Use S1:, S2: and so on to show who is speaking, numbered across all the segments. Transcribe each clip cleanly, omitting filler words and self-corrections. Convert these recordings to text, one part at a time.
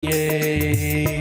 S1: ये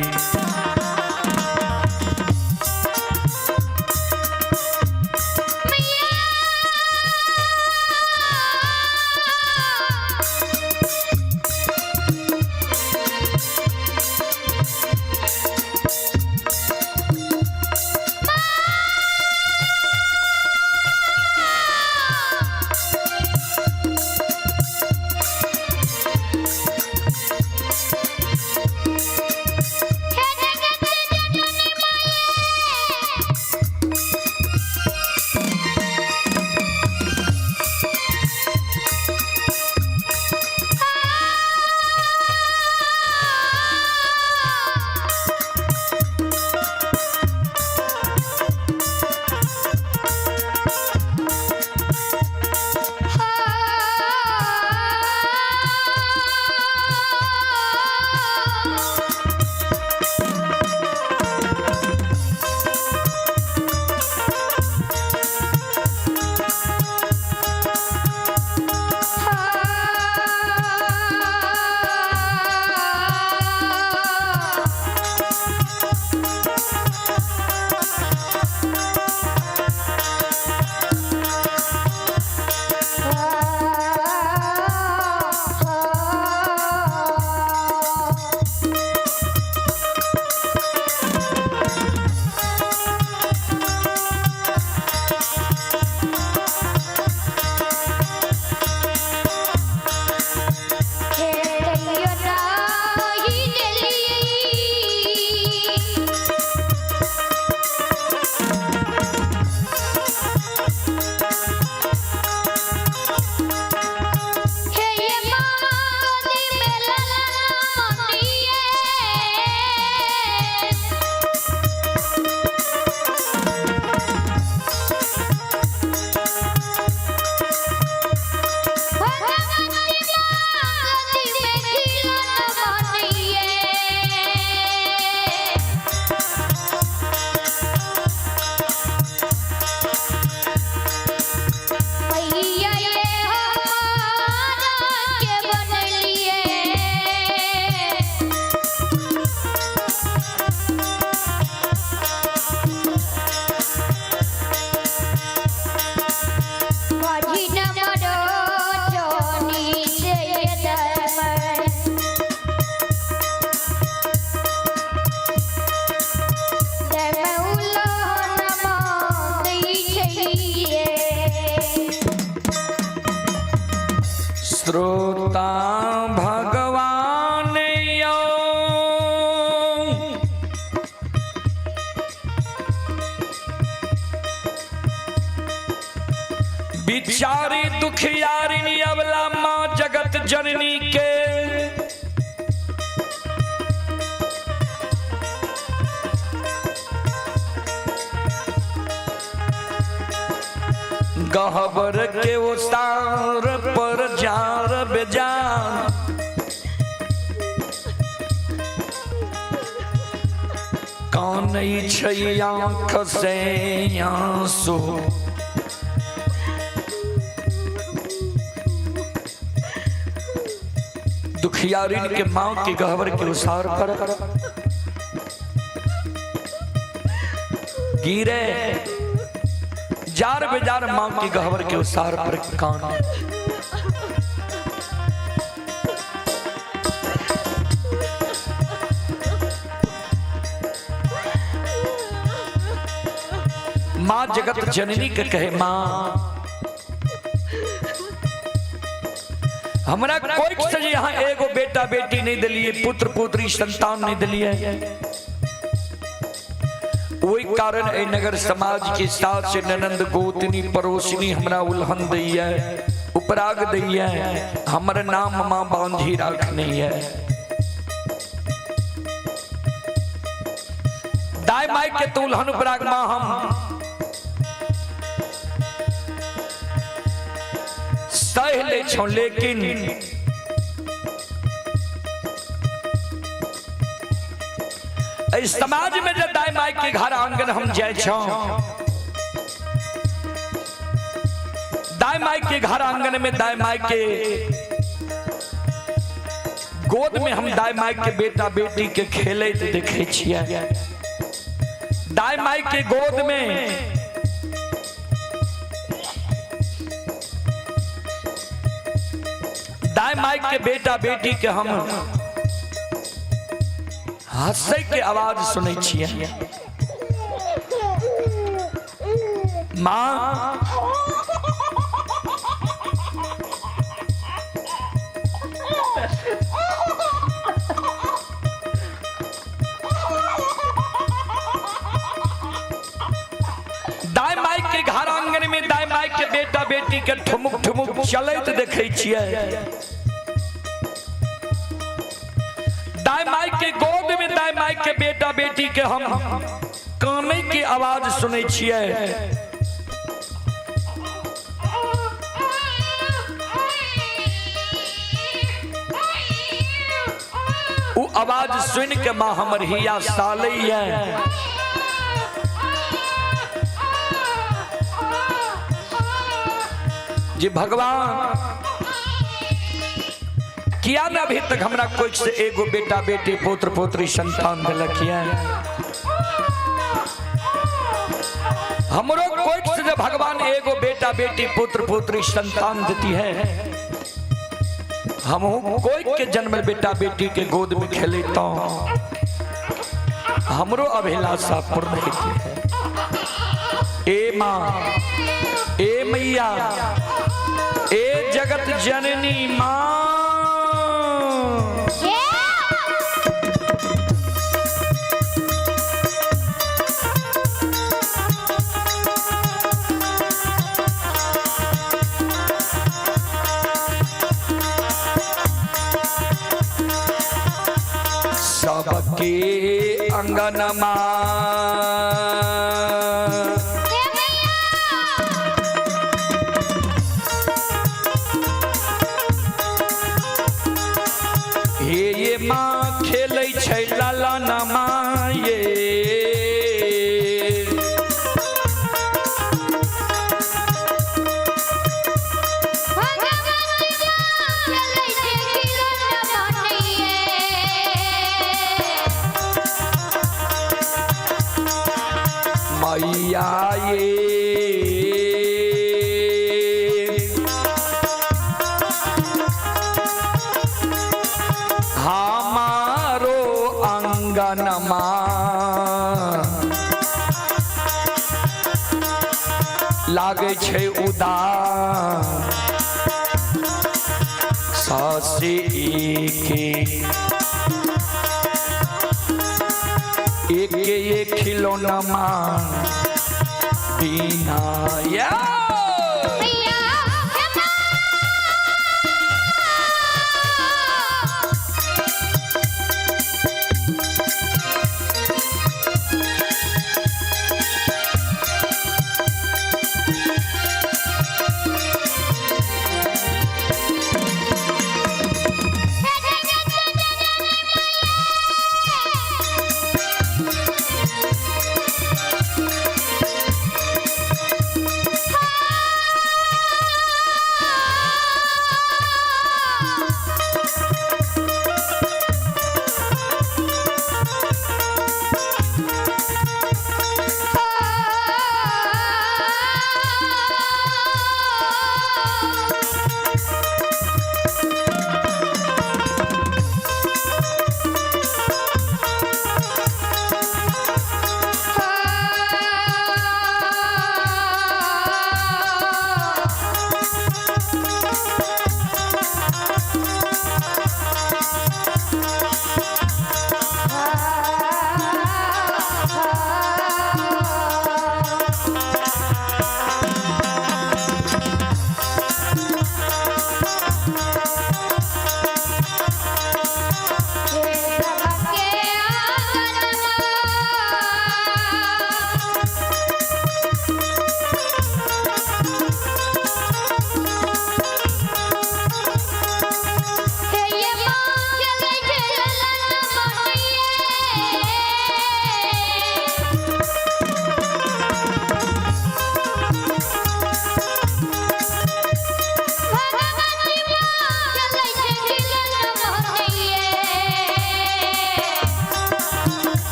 S1: श्रोता भगवान यो बिचारी दुखियारिनी अबला माँ जगत जननी के गहबर के उसार पर जार बेजान कानई छै आँख से आंसू दुखियारिन के माँ के गहबर के उसार पर गिरे जार बेजार माँ की गहवर के उसार पर कान माँ जगत जननी के कहे माँ हमरा कोई से यहाँ एगो बेटा बेटी नहीं दिलिए पुत्र पुत्री संतान नहीं दिलिए वही कारण ए नगर समाज के साथ से ननंद गोतनी पड़ोसनी हमरा उल्हन दैया उपराग दैया हमर नाम माँ बांधी राखनी है दाई माई के तो उल्हन उपराग माँ हम सह ले छो लेकिन इस समाज में जब दाई माई के घर आंगन हम जाए छो दाई माई के घर आंगन में दाई माई के गोद में हम दाई माई के बेटा बेटी के खेले देखे छिए। दाई माई के गोद में दाई माई के बेटा बेटी के हम हंसे के आवाज सुने छिए। माँ दाई माई के घर आंगन में दाई माई के बेटा बेटी के ठुमुक ठुमुक चलत देखे छिए। दाई माई के गोद में दाई माई के बेटा बेटी के हम काने की आवाज सुने छिए। वो आवाज सुन के माँ हमर हिया सालई है। जी भगवान किया ना अभी तक हमरा कोई से एगो बेटा बेटी पुत्र पुत्री संतान दिलक है। हमरो कोई से भगवान एगो बेटा बेटी पुत्र पुत्री संतान देती है। हम कोई के जन्म बेटा बेटी के गोद में खेले तो हमरो अभिलाषा पूर्ण होती है। ए माँ ए मैया ए जगत जननी माँ सबके अंगनमा ये माँ खेलै छै लालनमा ये मैया हमारो अंगनमा लागे छै उदास सासे एक खिलौना मान बिना या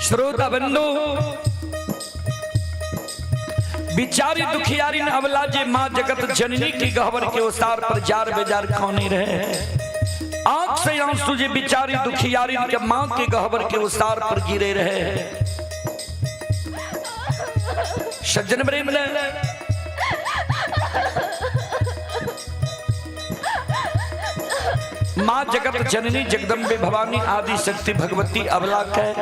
S1: श्रोता बंधु बिचारी दुखियारी न अवला जे माँ जगत जननी की गहवर के ओसार पर जार बेजार खौनी रहे। आंख से आंसू जे बिचारी दुखियारी के माँ के गहवर के ओसार पर गिरे रहे। सज्जन प्रेम माँ जगत जननी जगदम्बे भवानी आदि शक्ति भगवती अबला है।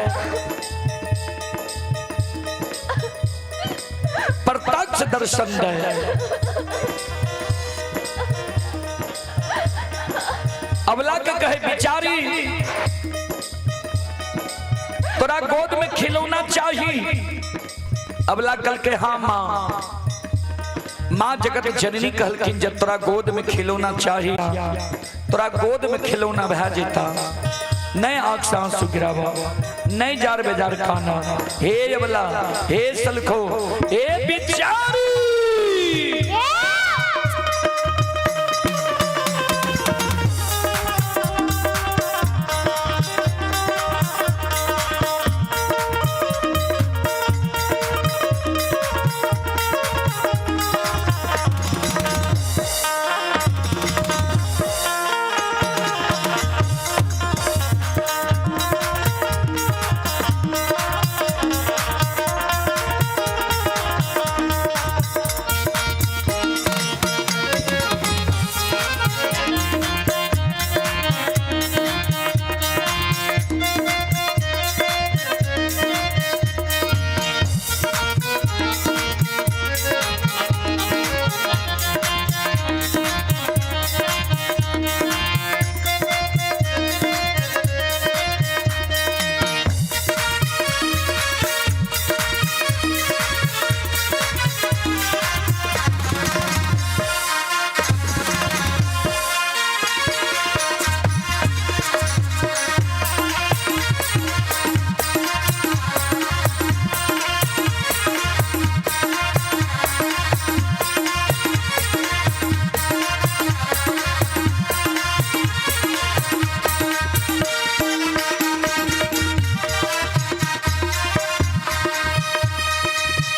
S1: प्रत्यक्ष दर्शन है। अबला के कहे बिचारी तोरा गोद में खिलौना चाहिए। अबला कल के हाँ माँ। माँ जगत जननी कहलखिन जब तोरा गोद में खिलौना चाहिए तोरा गोद में खिलौना बह जेता। नहीं आंख से आंसू गिरावा, नहीं जार बेजार खाना। हे अबला, हे सलखो, हे बिचारी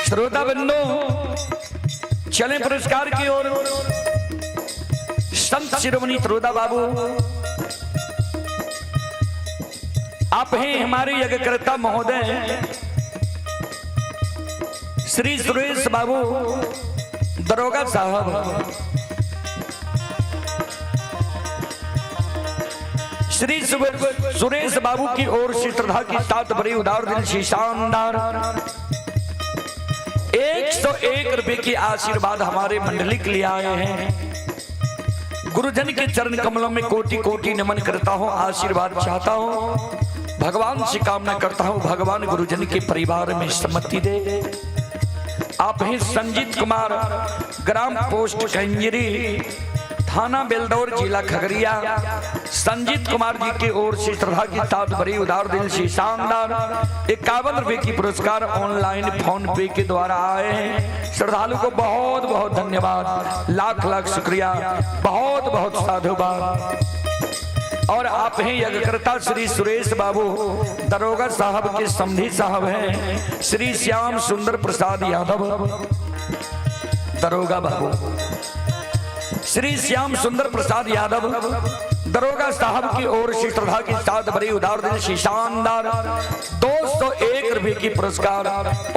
S1: श्रोता बंधु चले पुरस्कार की ओर। संत शिरोमणि श्रोता बाबू आप हैं हमारे यज्ञकर्ता महोदय श्री सुरेश बाबू दरोगा साहब। श्री सुरेश बाबू की ओर से श्रद्धा की साथ बड़ी उदार दिल से शानदार 101 रुपए की आशीर्वाद हमारे मंडली के लिए आए हैं। गुरुजन के चरण कमलों में कोटि कोटि नमन करता हूँ, आशीर्वाद चाहता हूँ, भगवान से कामना करता हूँ भगवान गुरुजन के परिवार में सम्मति दे। आप हैं संजीत कुमार, ग्राम पोस्ट कंजरी, थाना बेलदौर, जिला खगड़िया। संजीत कुमार जी की ओर से श्रद्धा की साथ बड़ी उदार दिल से शानदार 51 रुपए की पुरस्कार ऑनलाइन फोन पे के द्वारा आए हैं। श्रद्धालु को बहुत बहुत धन्यवाद, लाख लाख शुक्रिया, बहुत बहुत साधुवाद। और आप हैं यज्ञकर्ता श्री सुरेश बाबू दरोगा साहब के समधी साहब हैं श्री श्याम सुंदर प्रसाद यादव दरोगा बाबू। श्री श्याम सुंदर प्रसाद यादव दरोगा साहब की ओर से श्रद्धा की साथ बड़ी उदार दिल से शानदार 201 रुपए की पुरस्कार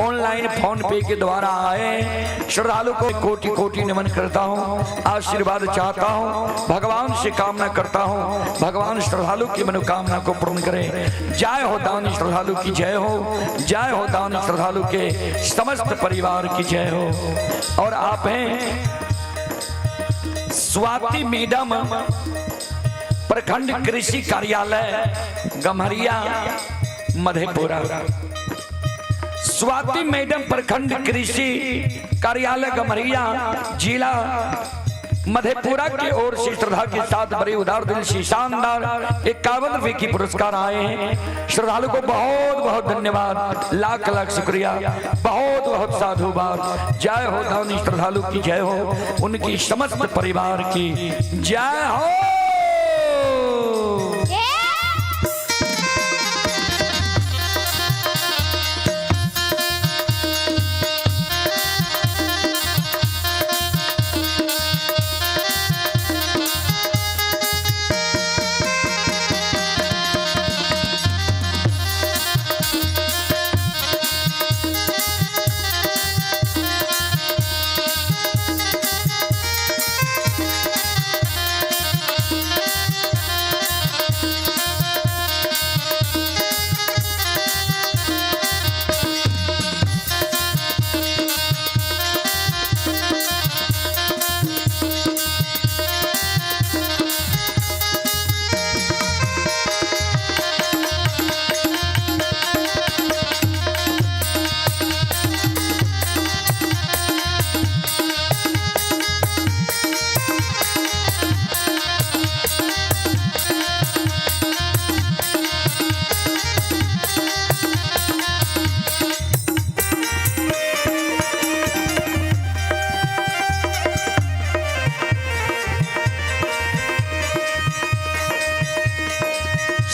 S1: ऑनलाइन फोन पे के द्वारा आए। श्रद्धालु को कोटि कोटि नमन करता हूँ, आशीर्वाद चाहता हूँ, भगवान से कामना करता हूँ भगवान श्रद्धालु की मनोकामना को पूर्ण करे। जय हो दानी श्रद्धालु की जय हो, जय हो दानी श्रद्धालु के समस्त परिवार की जय हो। और आप हैं स्वाति मैडम, प्रखंड कृषि कार्यालय गम्हरिया मधेपुरा। स्वाति मैडम प्रखंड कृषि कार्यालय गम्हरिया जिला मधेपुरा की ओर से श्रद्धा के साथ बड़ी उदार दिल से शानदार 51 रुपए की पुरस्कार आए हैं। श्रद्धालु को बहुत बहुत धन्यवाद, लाख लाख शुक्रिया, बहुत बहुत साधुवाद। जय हो दानी श्रद्धालु की जय हो, उनकी समस्त परिवार की जय हो।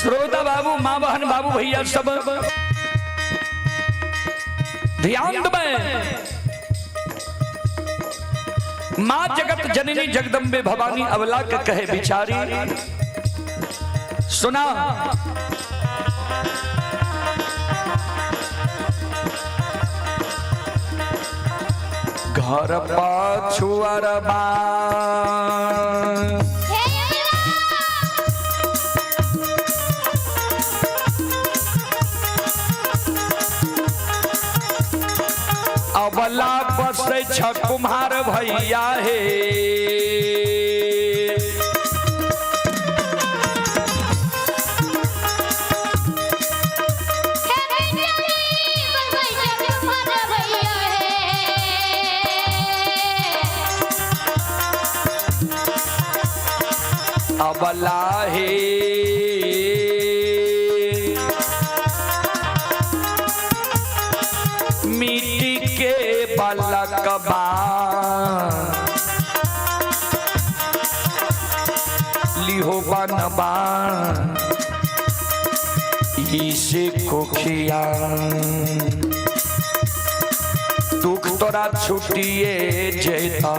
S1: श्रोता बाबू, माँ बहन, बाबू भैया सब ध्यान दें। माँ जगत जननी जगदम्बे भवानी अबला के कहे बिचारी, सुना घर पाछुअर बा अबला बसे छ कुम्हार भैया हे, अबला हे मिट्टी के बलकबा लिहो बनबा इसे कोखिया दुख तोरा छुटिए जेता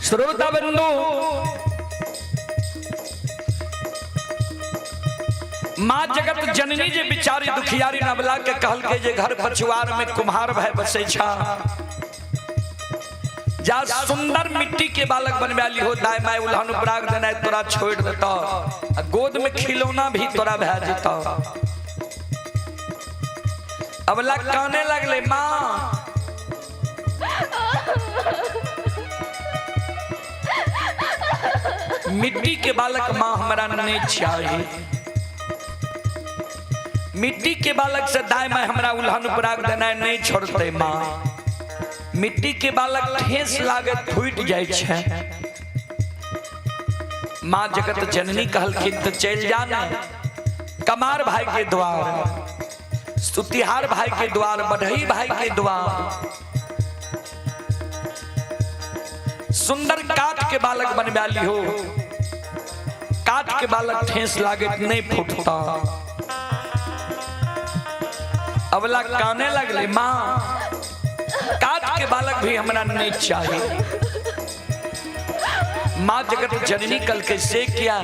S1: श्रोता बंधु, माँ जगत जननी जे बिचारी दुखियारी नबला के कहल के जे घर पछुआर में कुम्हार भय बसे छा, जा सुंदर मिट्टी के बालक बनवाली हो दाय माय उल्हानु पराग देना तोरा छोड़ देता, गोद में खिलौना भी तोरा भय जेता। अबला कहने लगले माँ मिट्टी के बालक माँ हमारा नहीं चाहिए, मिट्टी के बालक से दाय माय हमरा उल्हानु पराग देना नहीं छोड़ते माँ, मिट्टी के बालक ठेस लागे फूट जाए छे। माँ जगत जननी कहलखिन तो चल जाना कमार भाई के द्वार, सुतिहार भाई के द्वार, बढ़ई भाई के द्वार, सुंदर काट के बालक बनवाली हो, काट के बालक ठेस लागे नहीं फूटता। अबला काने लगले माँ काट के बालक भी हमरा नहीं चाहिए, माँ जगत जननी कल कैसे किया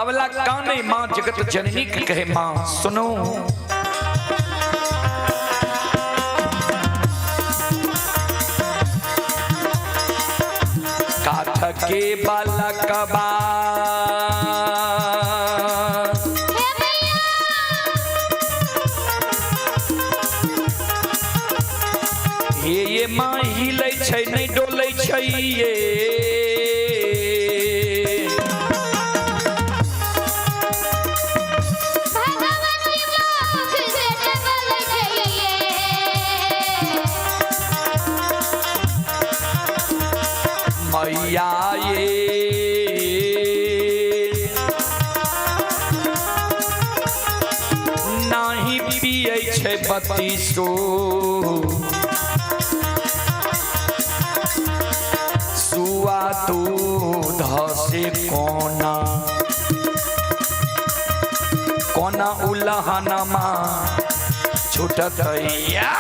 S1: अवला काने माँ जगत जननी के कहे माँ सुनो काठ के बालक बा ये माँ हिले छै नहीं डोले छै ये मैया ये नहीं पिए छै बत्तीसो सुआ दूध से कोना कोना उलहनमा छूटत या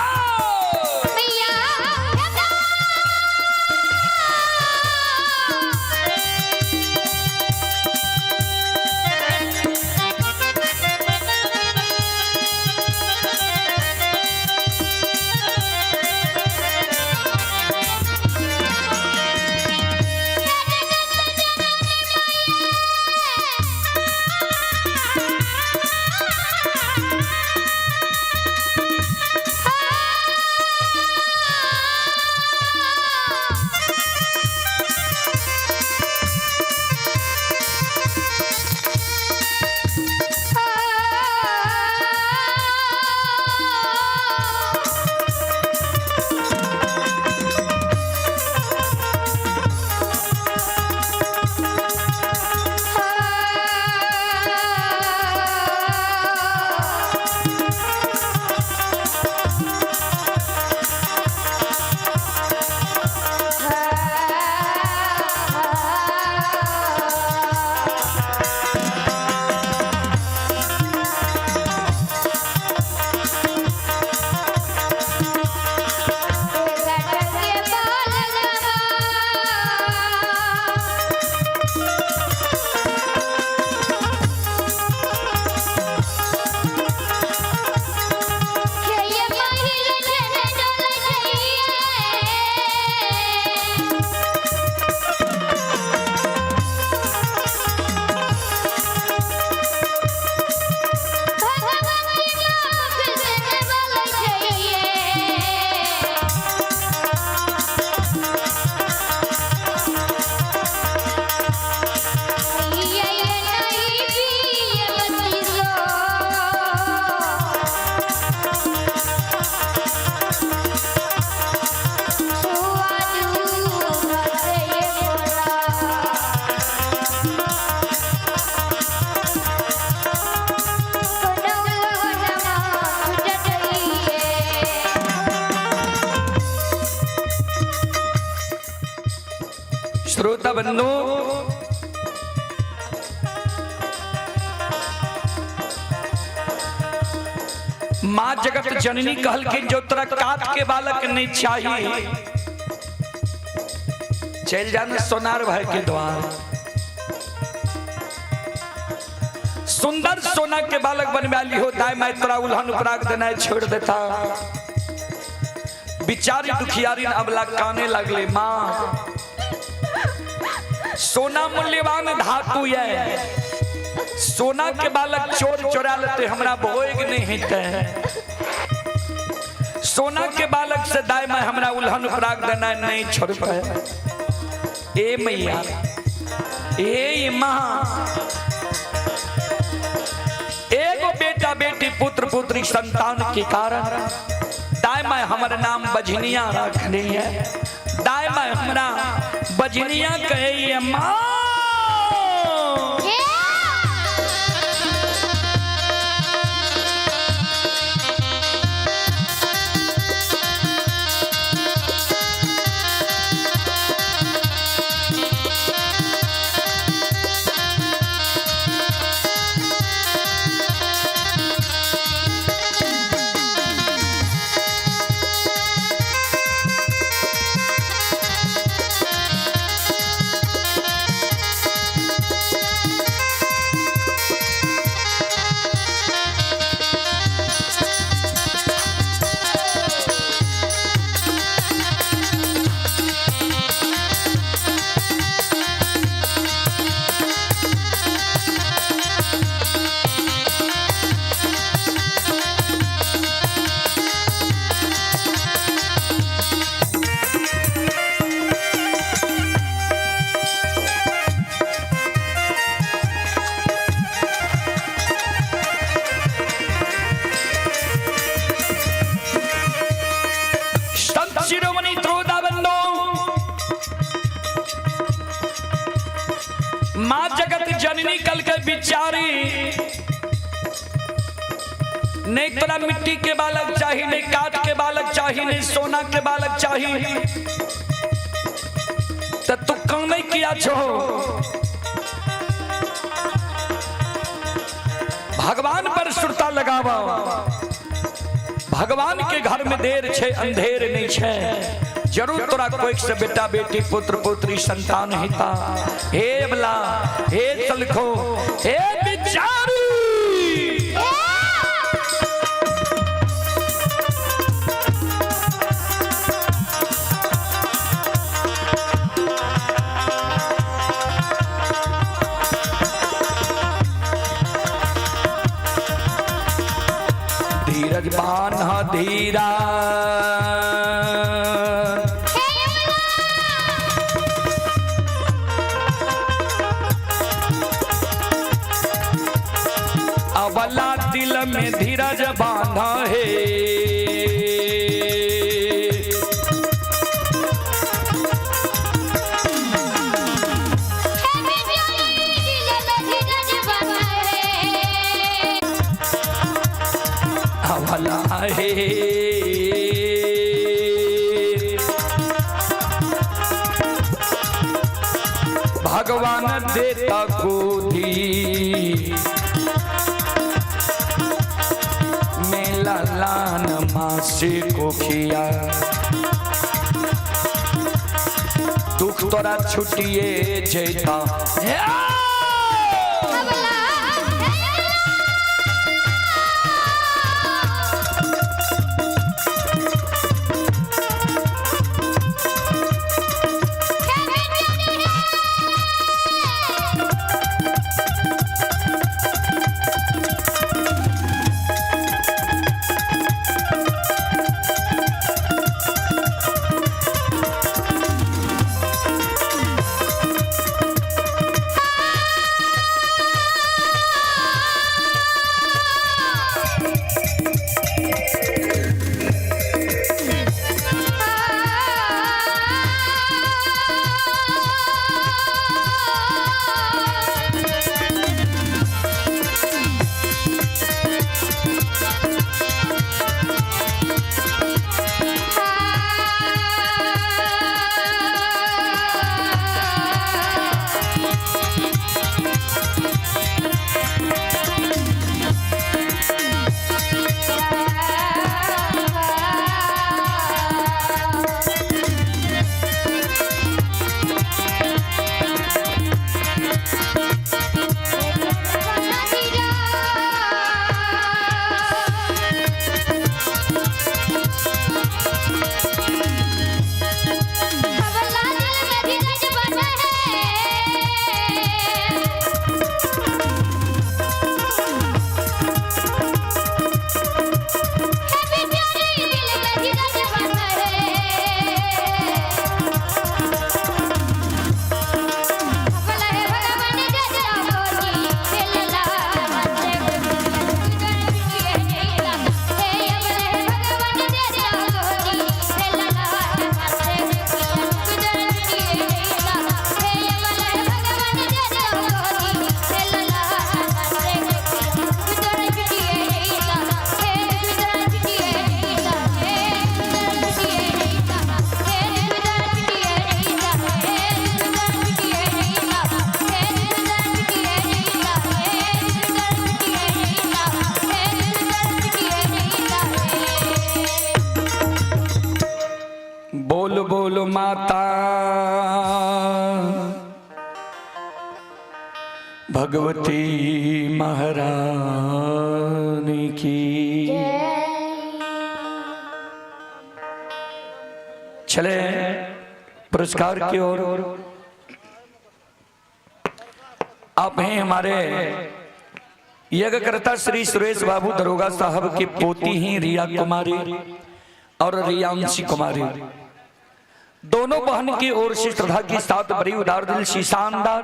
S1: श्रोता बंधु माँ जगत जननी कहल के जो तोरा काट के बालक नहीं चाहिए चल जाना सोनार भाई के द्वार सुंदर सोना के बालक बनवा ली हो दाई मैं तोरा उल्हन उपराग देना छोड़ देता बिचारी दुखियारी अबला काने लगले माँ सोना मूल्यवान धातु है सोना के बालक चोर चोरा लेते हमरा भोग नहीं है सोना के बालक से दाई मैं हमरा उल्हन उपराग देना नहीं छोड़ पाए ए मैया ए माँ एगो बेटा बेटी पुत्र पुत्री संतान के कारण दाई मैं हमारा नाम बजनिया रखनी है दाई मैं हमरा बजनिया कहे माँ जननी कल के बिचारी, नहीं तोरा मिट्टी के बालक चाहिए, नहीं काठ के बालक चाहिए, नहीं सोना के बालक चाहिए, तो तू कौन नहीं किया छो। भगवान पर सुरता लगावा, भगवान के घर में देर छे अंधेर नहीं छे। जरूर तोरा कोई से बेटा बेटी पुत्र पुत्री संतान हिता। हे बला, हे तलखो, हे बिचारी, धीरज बान्हा धीरा, अबला दिल में धीरज बांधा है। अबला है भगवान देता को दी, मेला लान मासे को खिया। दुख तोरा छुटिए जेता, बोल बोल माता भगवती महारानी की। चले पुरस्कार की ओर। आप हैं हमारे यज्ञकर्ता श्री सुरेश बाबू दरोगा साहब की पोती ही रिया कुमारी और रियांशी कुमारी, दोनों बहन की ओर से श्रद्धा की साथ बड़ी उदार दिल सी शानदार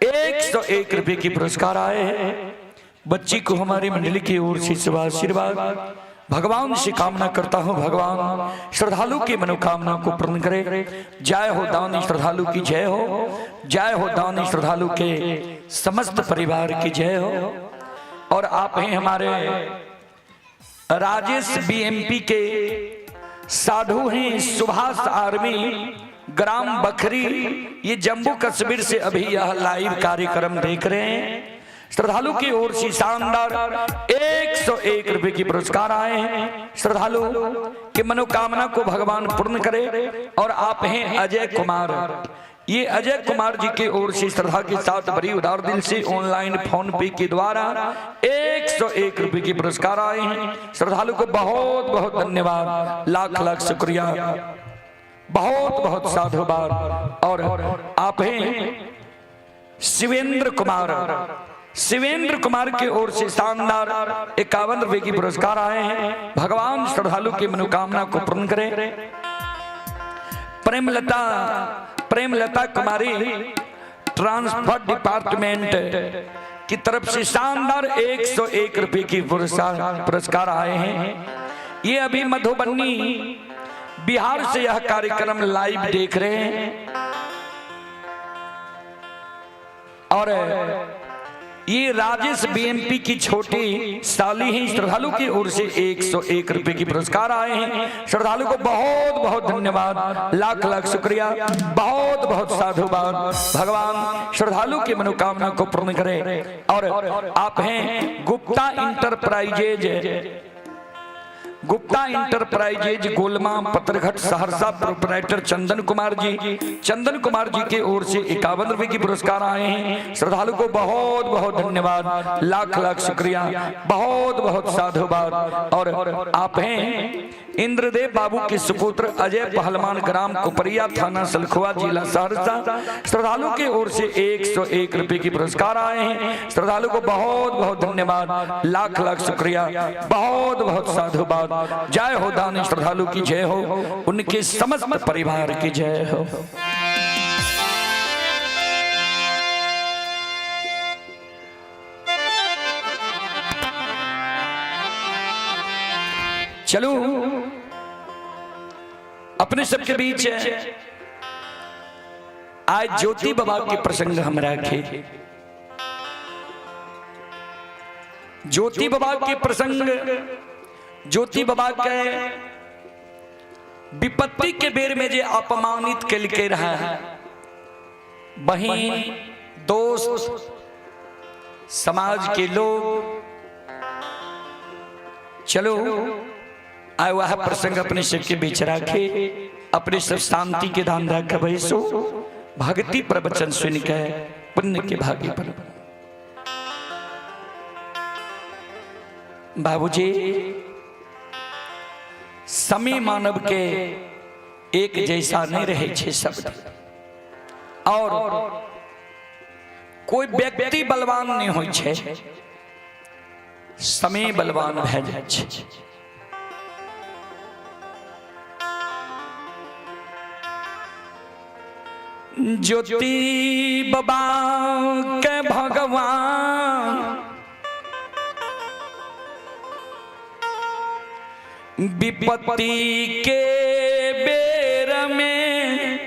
S1: 101 रुपए की पुरस्कार आए हैं। बच्ची को हमारी मंडली की ओर से शुभ आशीर्वाद भगवान से कामना करता हूँ भगवान श्रद्धालु की मनोकामना को पूर्ण करे। जय हो दानी श्रद्धालु की जय हो, जय हो दानी श्रद्धालु के समस्त परिवार की जय हो। और आप हैं हमारे राजेश बीएमपी के साधु हैं, सुभाष आर्मी, ग्राम बखरी, ये जम्मू कश्मीर से अभी यह लाइव कार्यक्रम देख रहे हैं। श्रद्धालु की ओर से शानदार 101 रुपए की पुरस्कार आए हैं। श्रद्धालु की मनोकामना को भगवान पूर्ण करे। और आप हैं अजय कुमार, ये अजय कुमार जी की ओर से श्रद्धा के साथ बड़ी उदार दिल से ऑनलाइन फोन पे के द्वारा 101 रुपए की पुरस्कार आए हैं। श्रद्धालु को बहुत बहुत धन्यवाद, लाख लाख शुक्रिया, बहुत बहुत साधुवाद। और आप हैं शिवेंद्र कुमार, शिवेंद्र कुमार की ओर से शानदार 51 रुपए की पुरस्कार आए हैं। भगवान श्रद्धालु की मनोकामना को पूर्ण करे। प्रेमलता कुमारी ट्रांसपोर्ट डिपार्टमेंट की तरफ से शानदार 101 रुपए की पुरस्कार आए हैं। ये अभी मधुबनी बिहार से यह कार्यक्रम लाइव देख रहे हैं। और ये राजेश बीएमपी की छोटी साली हैं। श्रद्धालु की ओर से 101 रुपए की पुरस्कार आए हैं। श्रद्धालु को बहुत बहुत धन्यवाद, लाख लाख शुक्रिया, बहुत बहुत साधुवाद। भगवान श्रद्धालु की मनोकामना को पूर्ण करे। और आप हैं गुप्ता इंटरप्राइजेज गोलमा पत्रघट सहरसा प्रोपराइटर चंदन कुमार जी के ओर से 51 रुपए की पुरस्कार आए हैं। श्रद्धालु को बहुत बहुत धन्यवाद, लाख लाख शुक्रिया, बहुत बहुत साधुवाद। और आप हैं इंद्रदेव बाबू के सुपुत्र अजय पहलवान, ग्राम कुपरिया, थाना सलखुआ, जिला सहरसा। श्रद्धालु की ओर से 101 रुपए की पुरस्कार आए हैं। श्रद्धालु को बहुत बहुत धन्यवाद, लाख लाख शुक्रिया, बहुत बहुत साधुवाद। जय हो दानी श्रद्धालु की जय हो, उनके समस्त परिवार की जय हो। चलो अपने सबके बीच आज ज्योति बाबा के प्रसंग हम रखे। ज्योति बाबा के प्रसंग, ज्योति बाबा के विपत्ति के बेर में जे अपमानित कल के रहा है, बहन, दोस्त, समाज के लोग। चलो आए वह प्रसंग अपने सबके बीच रखे, अपने सब शांति के दान रख बैसो, भक्ति प्रवचन सुन के पुण्य के भाग्य पर। बाबूजी, समय मानव के एक जैसा नहीं रहे छे शब्द, और कोई व्यक्ति बलवान नहीं होय छे, समय बलवान भए जाय छे। ज्योति बाबा के भगवान विपत्ति के बेर में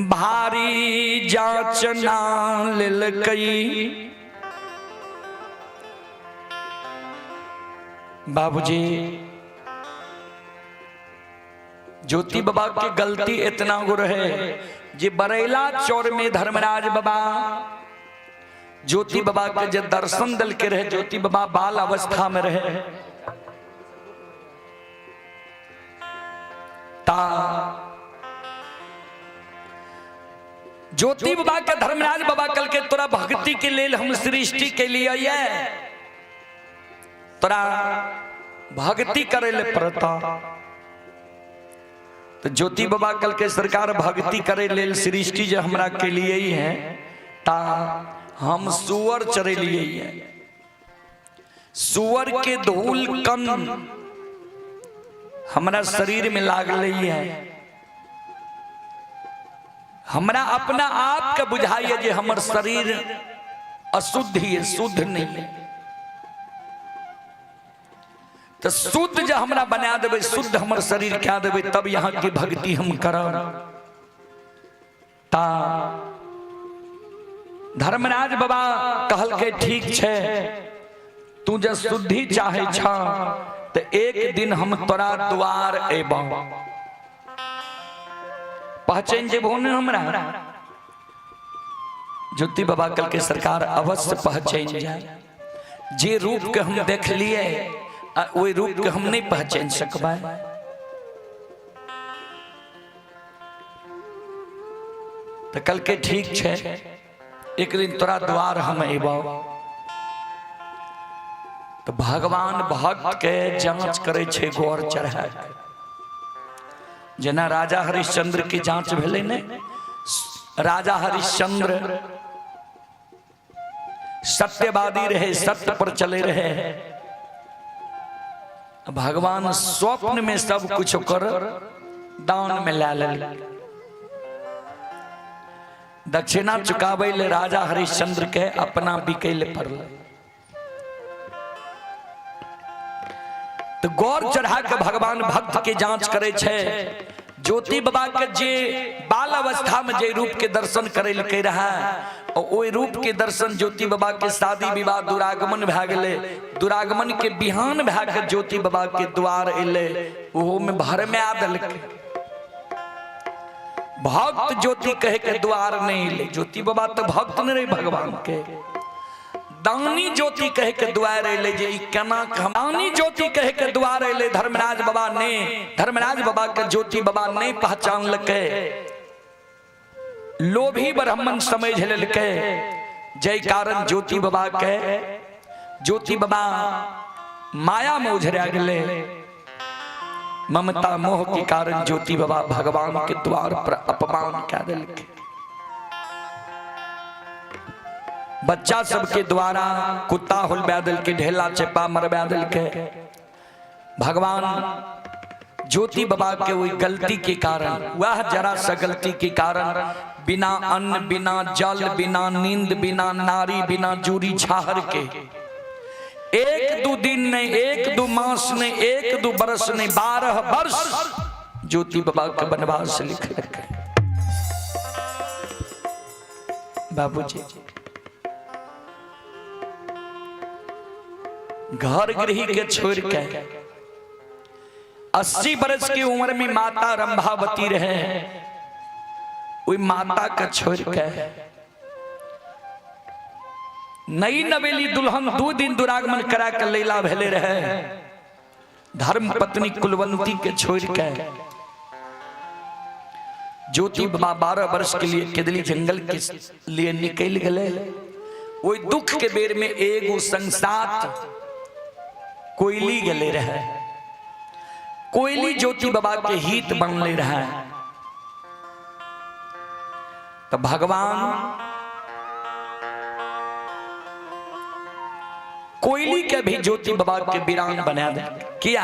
S1: भारी जांचना लेलकई। बाबूजी, ज्योति बाबा की गलती इतना गुर है जे बरेला चौर में धर्मराज बाबा ज्योति बाबा के जब दर्शन दल के रहे, ज्योति बाबा बाल अवस्था में रहे, ता ज्योति बाबा के धर्मराज बाबा कल के तोरा भक्ति के लेल हम सृष्टि के लिए ये तोरा भक्ति करे ले पड़ता। तो ज्योति बाबा कल के सरकार भक्ति करे लेल सृष्टि जो हमरा के लिए ही है, ता हम सुअर चरे लिए ही है। सुअर के धूल कन हमरा शरीर में लाग रही है। हमरा अपना आप का बुझाइए जे हमर शरीर अशुद्ध ही है, शुद्ध नहीं है। तो शुद्ध जो हमरा बना देवे, शुद्ध हमर शरीर क्या देवे, तब यहाँ की भक्ति हम करब। ता धर्मराज बाबा कहल के ठीक छे, तू जब शुद्धि चाहे छा तो एक दिन हम तोरा द्वार एबा, पहचान जेबो ने हमरा। ज्योति बाबा कल के सरकार अवश्य पहचान जाए। जे रूप के हम देख लिए वही रूप के हम नहीं पहचान सकबा। तो कल के ठीक छे, एक दिन तोरा द्वार हम एबा। तो भगवान भक्त के जांच करे छे गौर चढ़ा, जना राजा हरिश्चंद्र की जांच भेले ने। राजा हरिश्चंद्र सत्यवादी रहे, सत्य पर चले रहे। भगवान स्वप्न में सब कुछ कर दान में ला ले, दक्षिणा चुकावे ले राजा हरिश्चंद्र के अपना बिकेले पड़ल। तो गौर चढ़ा के भगवान भक्त के जांच करे छे। ज्योति बाबा के जे बाल अवस्था में जे रूप के दर्शन करे लके रहा, और ओई रूप के दर्शन ज्योति बाबा के शादी विवाह दुरागमन भा गेले। दुरागमन के बिहान भा के ज्योति बाबा के द्वार एले, ओहो में भर में आ दलके। भक्त ज्योति कहे के द्वार नहीं ले, ज्योति बाबा तो भक्त नहीं रहे भगवान के। दानी ज्योति कहे के द्वार एले, जे केना दानी ज्योति कहे के द्वार एले। धर्मराज बाबा ने, धर्मराज बाबा के ज्योति बाबा नहीं पहचान लके, लोभी ब्राह्मण समझ लेलके। जय कारण ज्योति बाबा के, ज्योति बाबा माया में उझरा गेले। ममता मोह के कारण ज्योति बाबा भगवान के द्वार पर अपमान कर देलके। बच्चा सबके द्वारा कुत्ता हुलबा दिल के, ढेला चेपा मरबा दिल के। भगवान ज्योति बाबा के वही गलती के कारण, वह जरा सा गलती के कारण, बिना अन्न, बिना जल, बिना नींद, बिना नारी, बिना जूरी छाहर के, एक दो दिन नहीं, एक दो मास नहीं, एक दो बरस नहीं, 12 वर्ष ज्योति बाबा के वनवास लिख रखे। बाबूजी घर गृह के छोड़ के 80 बरस की उम्र में माता रंभावती रहे, वही माता का छोड़ के नई नवेली दुल्हन 2 दिन दुरागमन करा कर लैला भेले रहे। धर्म पत्नी कुलवंती के छोड़ के ज्योति बाबा 12 वर्ष के लिए केदली जंगल के लिए निकल गए। वही दुख के बेर में एगो संसात कोयली गले रहे। कोयली ज्योति बाबा के हित बनले रहे। तो भगवान कोयली के भी ज्योति बाबा के बिरान बना दे। किया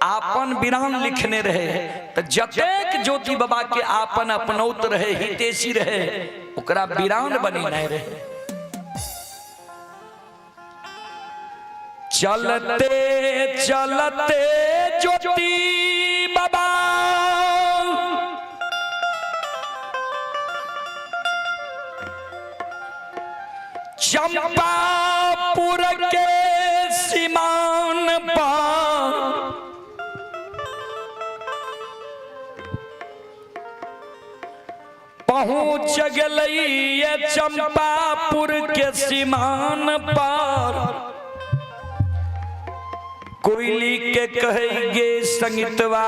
S1: आपन बिरान लिखने रहे, तो जतेक ज्योति बाबा के आपन अपनौत रहे, हितेशी रहे, ओकरा बिरान बनी नहीं रहे। चलते चलते ज्योति बाबा चंपापुर के सीमान पर पहुंच गई चंपापुर के सीमान पर। कोयली के कहेंगे संगीतवा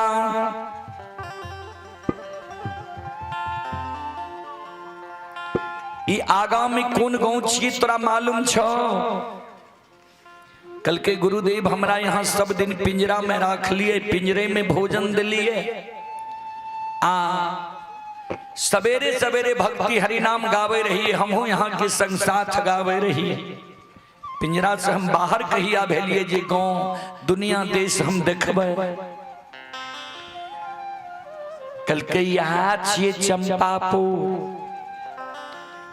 S1: ई आगामी कौन गाँव छी तोरा मालूम छो? कल के गुरुदेव हमरा यहाँ सब दिन पिंजरा में रख लिए, पिंजरे में भोजन दिलिए। सवेरे सवेरे भक्ति हरिनाम गावे रही, हमहू यहाँ के संग साथ गावे रही। पिंजरा से हम बाहर कहिया भेलिए जे गाँव दुनिया देश हम देखबे। कल के यहाँ छिए चंपापुर,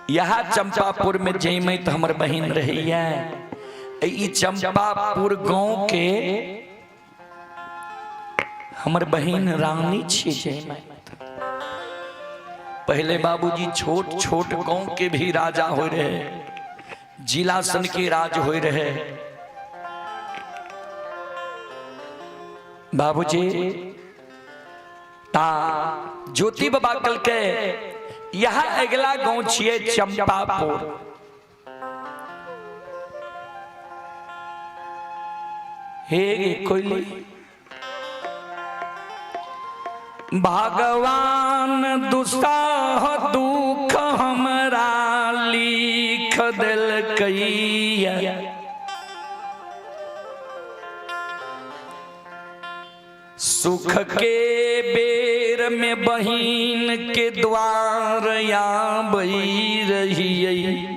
S1: यहाँ चंपापुर में जइमे तो हमर बहन रही है। ई चंपापुर गांव के हमर बहन रानी छी जयमत। पहले बाबूजी छोट छोट गांव के भी राजा हो रहे, जिला सन के राज हो रहे। बाबूजी ता ज्योति बाबा कल के यह अगला गांव छिए चंपापुर। हे कोयली भगवान दुस्साह दुख हमरा लिख दिल कैया। सुख के बेर में बहिन के द्वार या बही रही,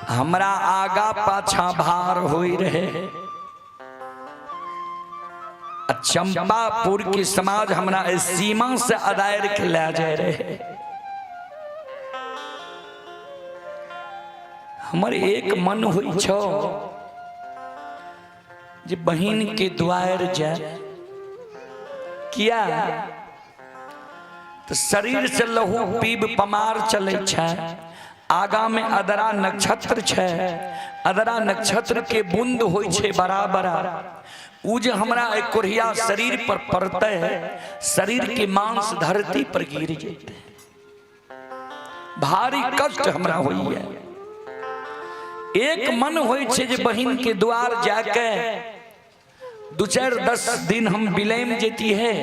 S1: हमरा आगा पाछा भार होई रहे। चंपापुर की समाज हमरा सीमा से अदायर के ले जाए रहे। हमर एक मन हुई छो जे बहिन के द्वार जाए, किया तो शरीर से लहू पीब पमार चले छे। आगा में अदरा नक्षत्र छे, अदरा नक्षत्र के बूंद होई छे बड़ा बड़ा। उ जे हमरा एक कोरिया शरीर पर पड़ते है, शरीर के मांस धरती पर गिर जाते, भारी कष्ट हमरा होई है। एक मन होई छे जे बहिन के द्वार जाके 2-4-10 दिन हम विलेम जेती है,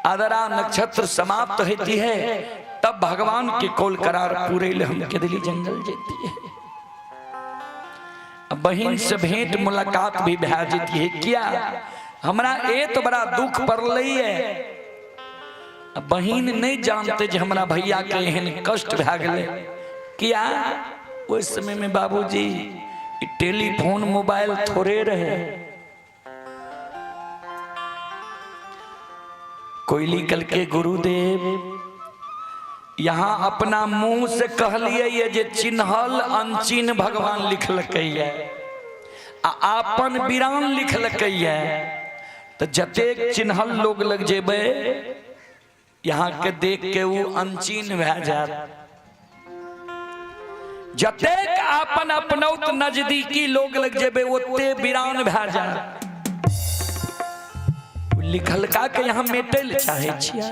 S1: अदरा नक्षत्र समाप्त होती है, तब भगवान के कौल करार पूरे ले हम केदली जंगल जेती है। बहिन से भेंट मुलाकात भी भै जेती है। क्या हमरा ए तो बड़ा दुख पड़लई है। बहिन नहीं जानते जे हमरा भैया के एहन कष्ट भै गेले। क्या उस समय में बाबूजी टेलीफोन मोबाइल थोड़े रहे। कोयली कल के गुरुदेव यहाँ अपना मुंह से कहलिए ये जे चिन्हल अनचिन्ह भगवान लिखलकै है, आपन वीरान लिखलकै है। तो जतेक चिन्हल लोग लग जेबे यहाँ के देख के वो अनचिन्ह भै जात। जतेक आपन अपनौत नजदीकी लोग लग जेबे ओते वीरान भै जात। लिखलका के यहाँ मेटल चाहे छिया।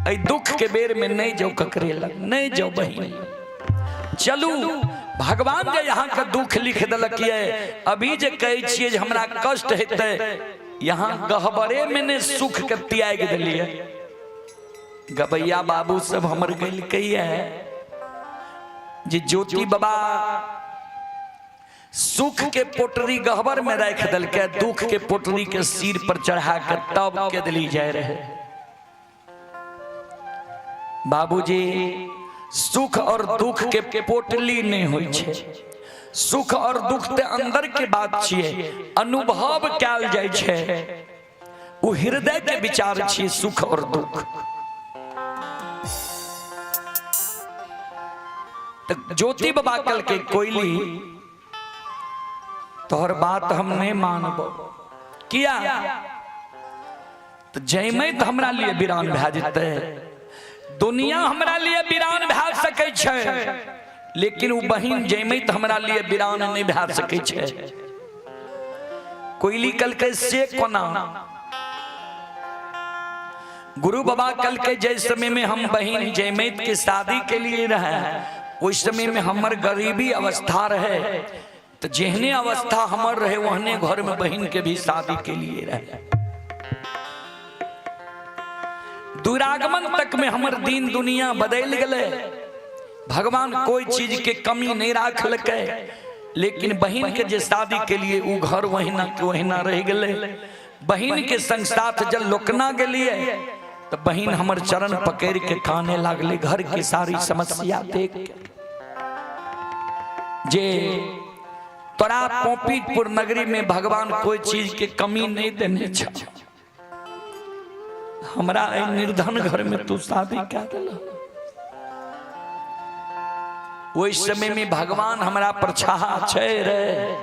S1: ऐ दुख के बेर में नहीं जाओ ककरे लग, नहीं जाओ बहिन। चलू भगवान जे यहाँ का दुख लिख दलक है। अभी जे कहे छिए जे हमरा कष्ट हेते, यहाँ गहबरे में ने सुख के त्याग दिलिए। गबैया बाबू सब हमर गइल कहिए जे ज्योति बाबा सुख के पोटरी गहबर में रख दल के, दुख के पोटरी के सिर पर चढ़ा कर तब के दिली जाए रहे। बाबूजी सुख और दुख के पोटली नहीं होई छे। सुख और दुख ते अंदर के बात छिए, अनुभव कैल जाय छे। वो हृदय के विचार छिए सुख और दुख। तो ज्योति बाबा कल के कोयली तोहर बात हम नहीं मानबो। किया तो जयमत हमरा लिए वीरान भै जेते। दुनिया हमरा लिए वीरान भै सकै छै, लेकिन वो बहिन जयमत हमरा लिए वीरान नहीं भै सकै छै। कोयली कल के से कोना गुरु बाबा कल के जैसे समय में हम बहिन जयमत के शादी के लिए रहे, उस समय में हमर गरीबी अवस्था रहे। तो जेहने अवस्था हमर रहे वहने घर में बहिन के भी शादी के लिए रहे। दुरागमन तक में हमर दिन दुनिया बदल गए। भगवान कोई चीज के कमी नहीं राखलकै, लेकिन बहिन के जे शादी के लिए उ घर वहीना के वहीना रह गए। बहिन के संग साथ जल लोकना गेलिए तो बहिन हमर चरण पकड़ के काने लागले। घर की सारी समस्या देख के जे तोरा पोपीपुर नगरी में भगवान कोई चीज के कमी नहीं देने छ, हमरा निर्धन घर में तू शादी क्या दिला। वही समय में भगवान हमरा पर छाहा छे रे,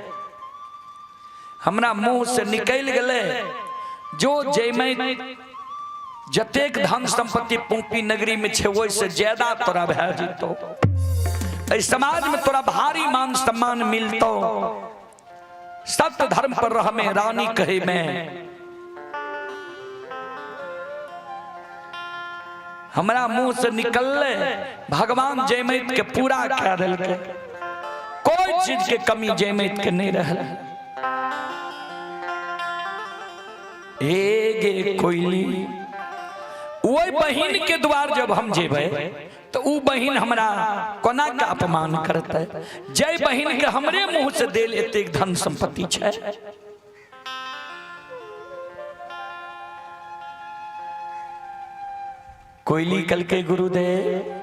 S1: हमरा मुंह से निकल गले जो जयमे जतेक धन संपत्ति पुंपी नगरी में छे वही से ज्यादा तोरा भै जीतो, इस समाज में तोरा भारी मान सम्मान मिलतो, सत्य धर्म पर रह में रानी कहे में। हमरा मुंह से निकलले भगवान जयमैत के पूरा कह दिल के, कोई चीज के कमी जयमैत के नहीं रहल। गे कोयली वही बहिन के द्वार जब हम जेबे तो उ बहिन हमरा कोना का अपमान करते, जय बहिन के हमरे मुंह से देल एतेक धन संपत्ति छे। कोयली कल के गुरुदेव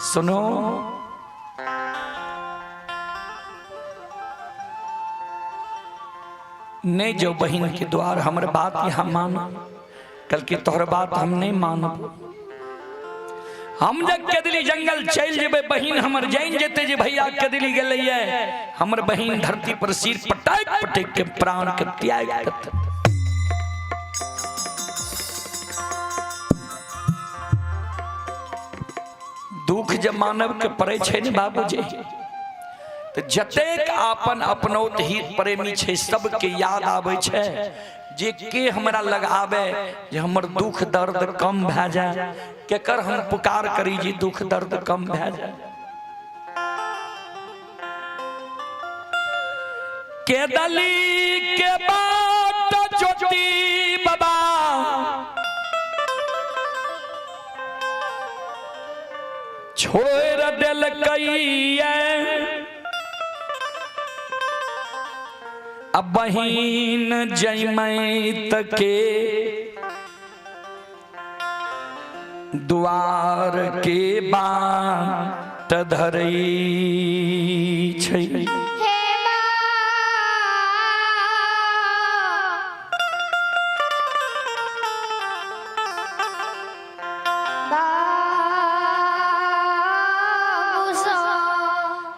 S1: सुनो, ने जो बहन के द्वार हमर बात यहाँ मान, कल की तोहर बात हम नहीं मानब। हम जब कदली जंगल चल जेबे बहन हमर जान जेते जे भैया कदली गलैया, हमर बहन धरती पर सिर पटक पटक के प्राण के त्याग करत। दुख जब मानव के पड़े छे ने बाबूजी, तो जतेक आपन अपनौत हित प्रेमी छे सबके याद आवे छे, जे के हमरा लगावे जे हमर दुख दर्द कम भै जाए, केकर हम पुकार करी जी दुख दर्द कम भै जाए। के दली के बाट ज्योति बाबा छोड़ दिल कई अब बहिन जयमैत के द्वार के बाट धरई छै।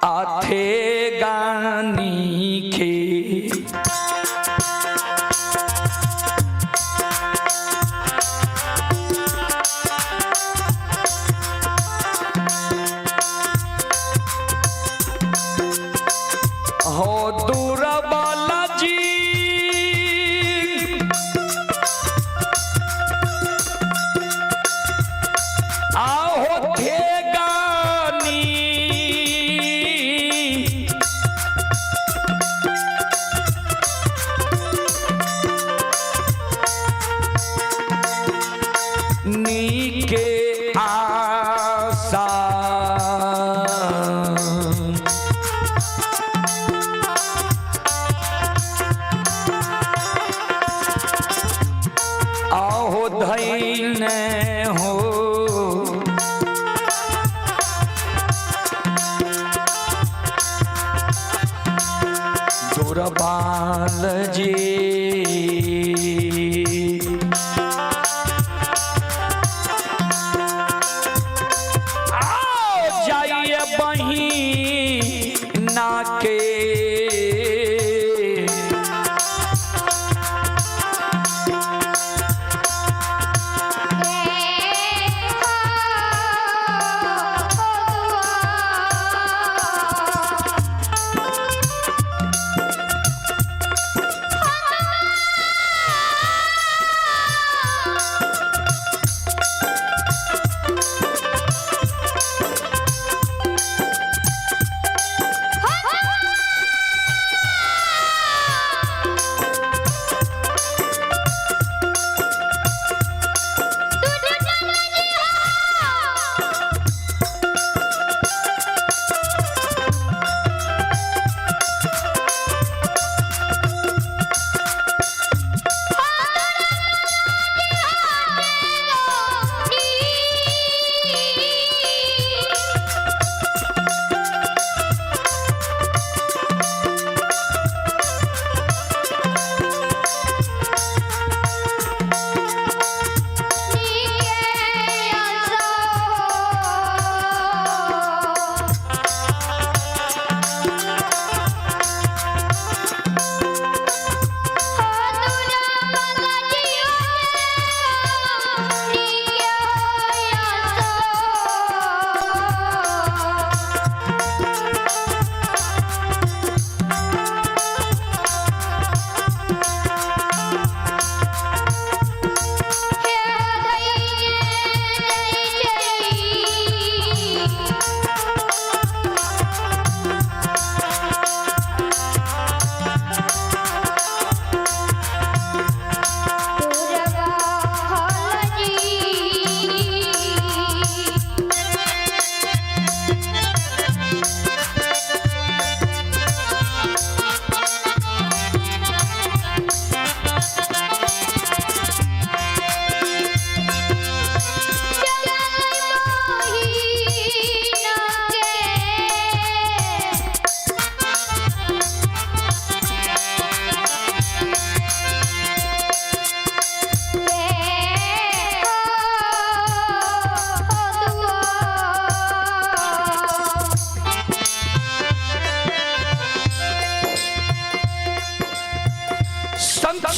S1: आथे गानी के हो दूर बालाजी आओ थे गानी नी के आशा आओ धैन हो दुर्बाल जी आओ जाइए बही ना के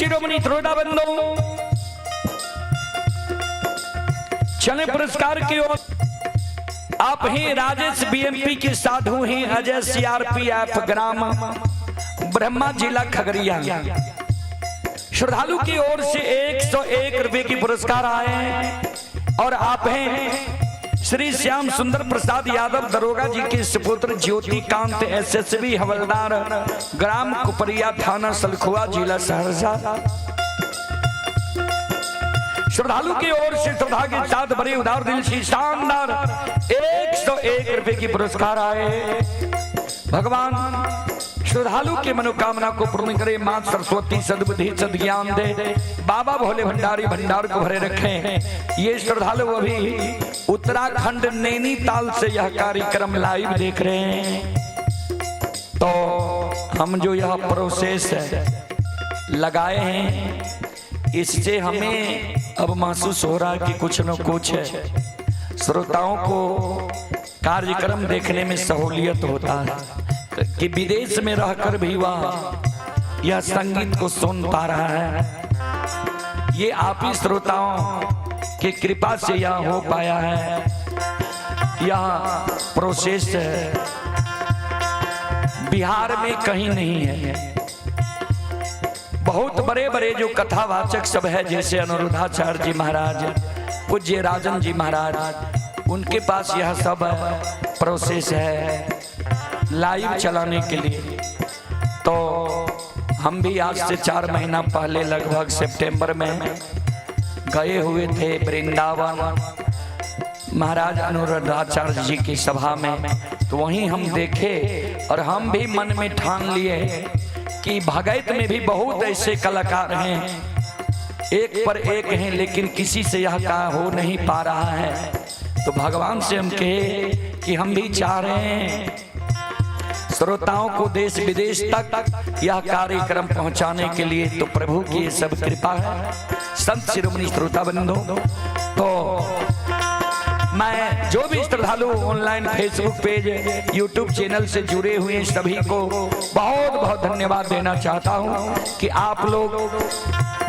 S1: शिरोमणि श्रोताबंधु, चले पुरस्कार की ओर। आप हैं राजेश बीएमपी के साधु हैं अजय सीआरपीएफ ग्राम ब्रह्मा जिला खगड़िया। श्रद्धालु की ओर से 101 रुपए की पुरस्कार आए हैं। और आप हैं श्री श्याम सुंदर प्रसाद यादव दरोगा जी के सुपुत्र ज्योति कांत एसएसबी हवलदार ग्राम कुपरिया थाना सलखुआ जिला सहरसा। श्रद्धालु की ओर से श्रद्धा के साथ बड़े उदार दिल से शानदार 101 रुपए की पुरस्कार आए। भगवान श्रद्धालु के मनोकामना को पूर्ण करे, मां सरस्वती सद्बुद्धि सद्ज्ञान दे, बाबा भोले भंडारी भंडार को भरे रखें। ये श्रद्धालु अभी उत्तराखंड नैनीताल से यह कार्यक्रम लाइव देख रहे हैं। तो हम जो यह प्रोसेस लगाए हैं, इससे हमें अब महसूस हो रहा है कि कुछ न कुछ श्रोताओं को कार्यक्रम देखने में सहूलियत होता है कि विदेश में रहकर भी वह यह संगीत को सुन पा रहा है। ये आप ही श्रोताओं की कृपा से यह हो पाया है। यह प्रोसेस बिहार में कहीं नहीं है। बहुत बड़े बड़े जो कथावाचक सब है, जैसे अनुरुद्धाचार्य जी महाराज, पूज्य राजन जी महाराज, उनके पास यह सब प्रोसेस है लाइव चलाने के लिए। तो हम भी आज से 4 महीना पहले लगभग सितंबर में गए हुए थे वृंदावन महाराज अनुरुद्धाचार्य जी की सभा में। तो वहीं हम देखे और हम भी मन में ठान लिए कि भगत में भी बहुत ऐसे कलाकार हैं, एक पर एक हैं, लेकिन किसी से यह का हो नहीं पा रहा है। तो भगवान से हम कहे कि हम भी चाह रहे हैं श्रोताओं को देश विदेश तक यह कार्यक्रम पहुंचाने के लिए। तो प्रभु की ये सब कृपा है। संत शिरोमणि श्रोता बंधु, तो मैं जो भी श्रद्धालु online Facebook page YouTube channel से जुड़े हुए सभी को बहुत बहुत धन्यवाद देना चाहता हूं कि आप लोग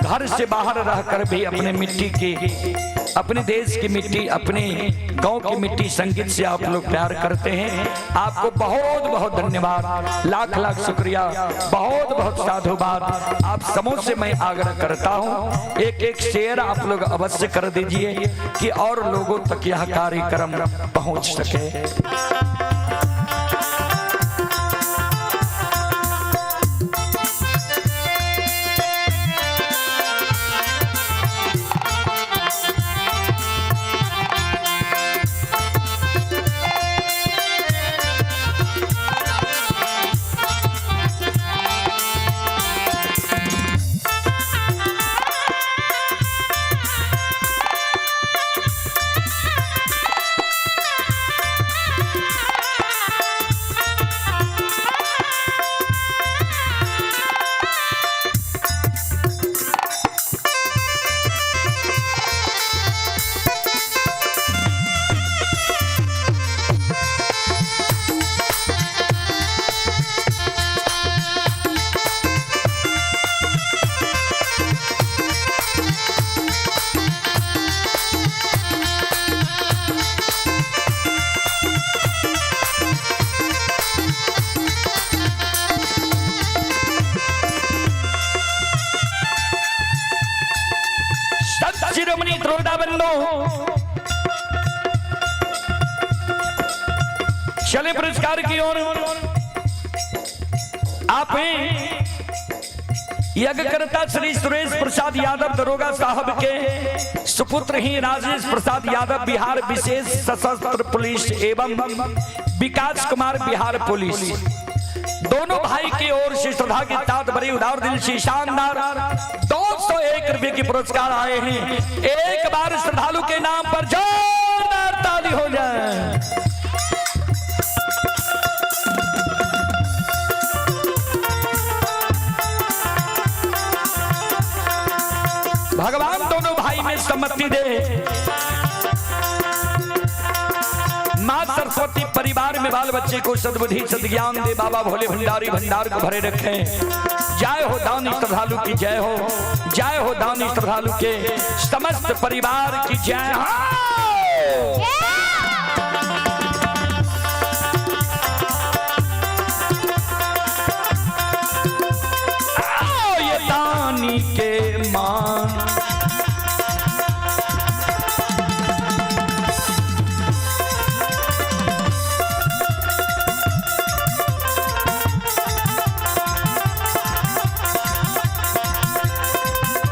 S1: घर से बाहर रहकर भी अपने मिट्टी की, अपने देश की मिट्टी, अपने गांव की मिट्टी संगीत से आप लोग प्यार करते हैं। आपको बहुत बहुत धन्यवाद, लाख लाख शुक्रिया, बहुत बहुत साधुवाद। आप समूह से मैं आग्रह करता हूं, एक एक शेयर आप लोग अवश्य कर दीजिए कि और लोगों तक यह कार्यक्रम पहुंच सके। शिरोमणि श्रोताबंधु, चले पुरस्कार की ओर। आप हैं यज्ञकर्ता श्री सुरेश प्रसाद यादव दरोगा साहब के सुपुत्र ही राजेश प्रसाद यादव बिहार विशेष सशस्त्र पुलिस एवं विकास कुमार बिहार पुलिस, दोनों भाई की ओर से श्रद्धा के साथ बड़े उदार दिल से शानदार 201 रुपए की पुरस्कार आए हैं। एक बार श्रद्धालु के नाम पर जोरदार ताली हो जाए। भगवान दोनों भाई में सम्मति दे, मां सरस्वती परिवार में बाल बच्चे को सद्बुद्धि सद्ज्ञान दे, बाबा भोले भंडारी भंडार को भरे रखें। जय हो दानी श्रद्धालु की जय हो, जय हो दानी श्रद्धालु के समस्त परिवार की जय हो। ये दानी के मान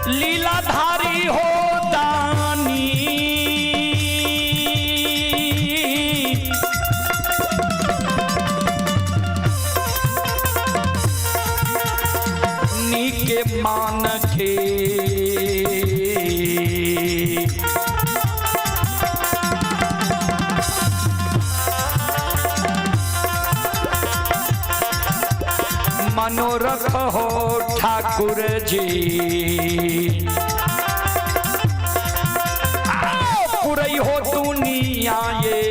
S1: लीलाधारी हो दानी, नीके मान के मनोरथ हो ठाकुर जी, पुरई हो दुनिया ये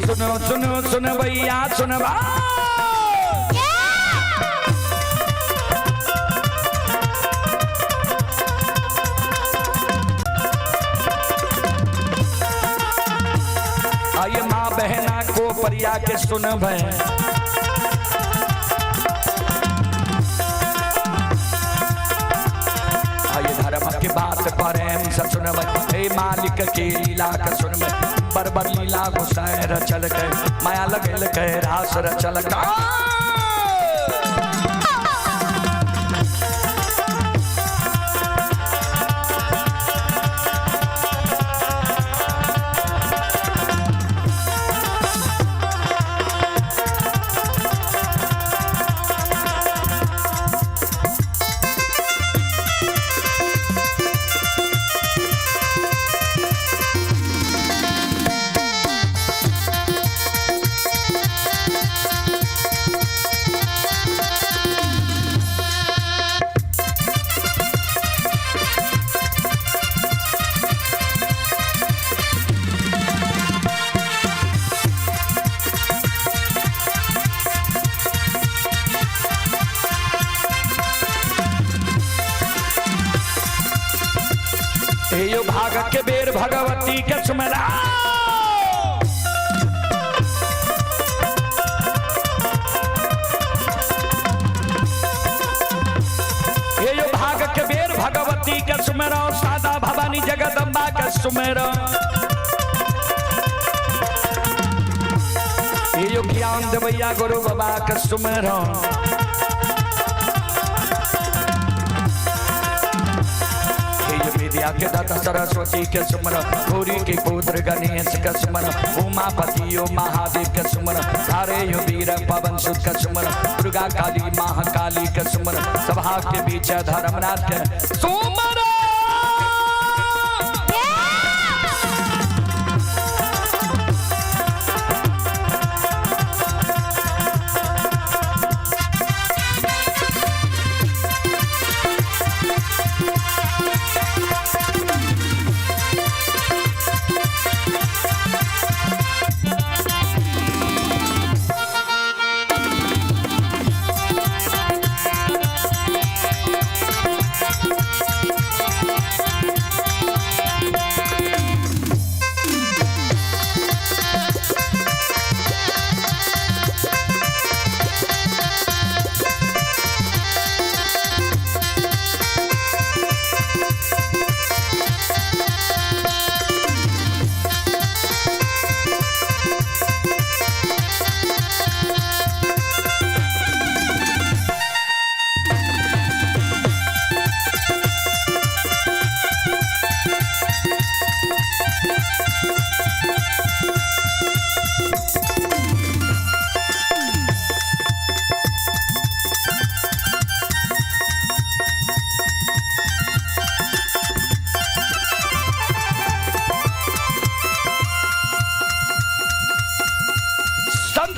S1: सुनो सुनो सुन भैया सुन आइए माँ बहना को परिया के सुन भय धर्म की बात प्रेम से सुन हे मालिक की लीला का सुन बरबर लीला गुस्साए रचल के माया लगल के रास रचल का यो भाग के बेर भगवती के सुमरा यो भाग के बेर भगवती भगवती के सुमेरो, सादा भवानी जगदम्बा के सुमेरो। ये जो ज्ञान देवैया गुरु बाबा के सुमेरो। विद्या के दाता सरस्वती के सुमर, गौरी के पुत्र गणेश के सुमर, उमापति ओ महादेव के सुमर, सारे यो वीर पवन सुत के सुमर, दुर्गा काली महाकाली के सुमर, सभा के बीच धर्मनाथ के सुमर।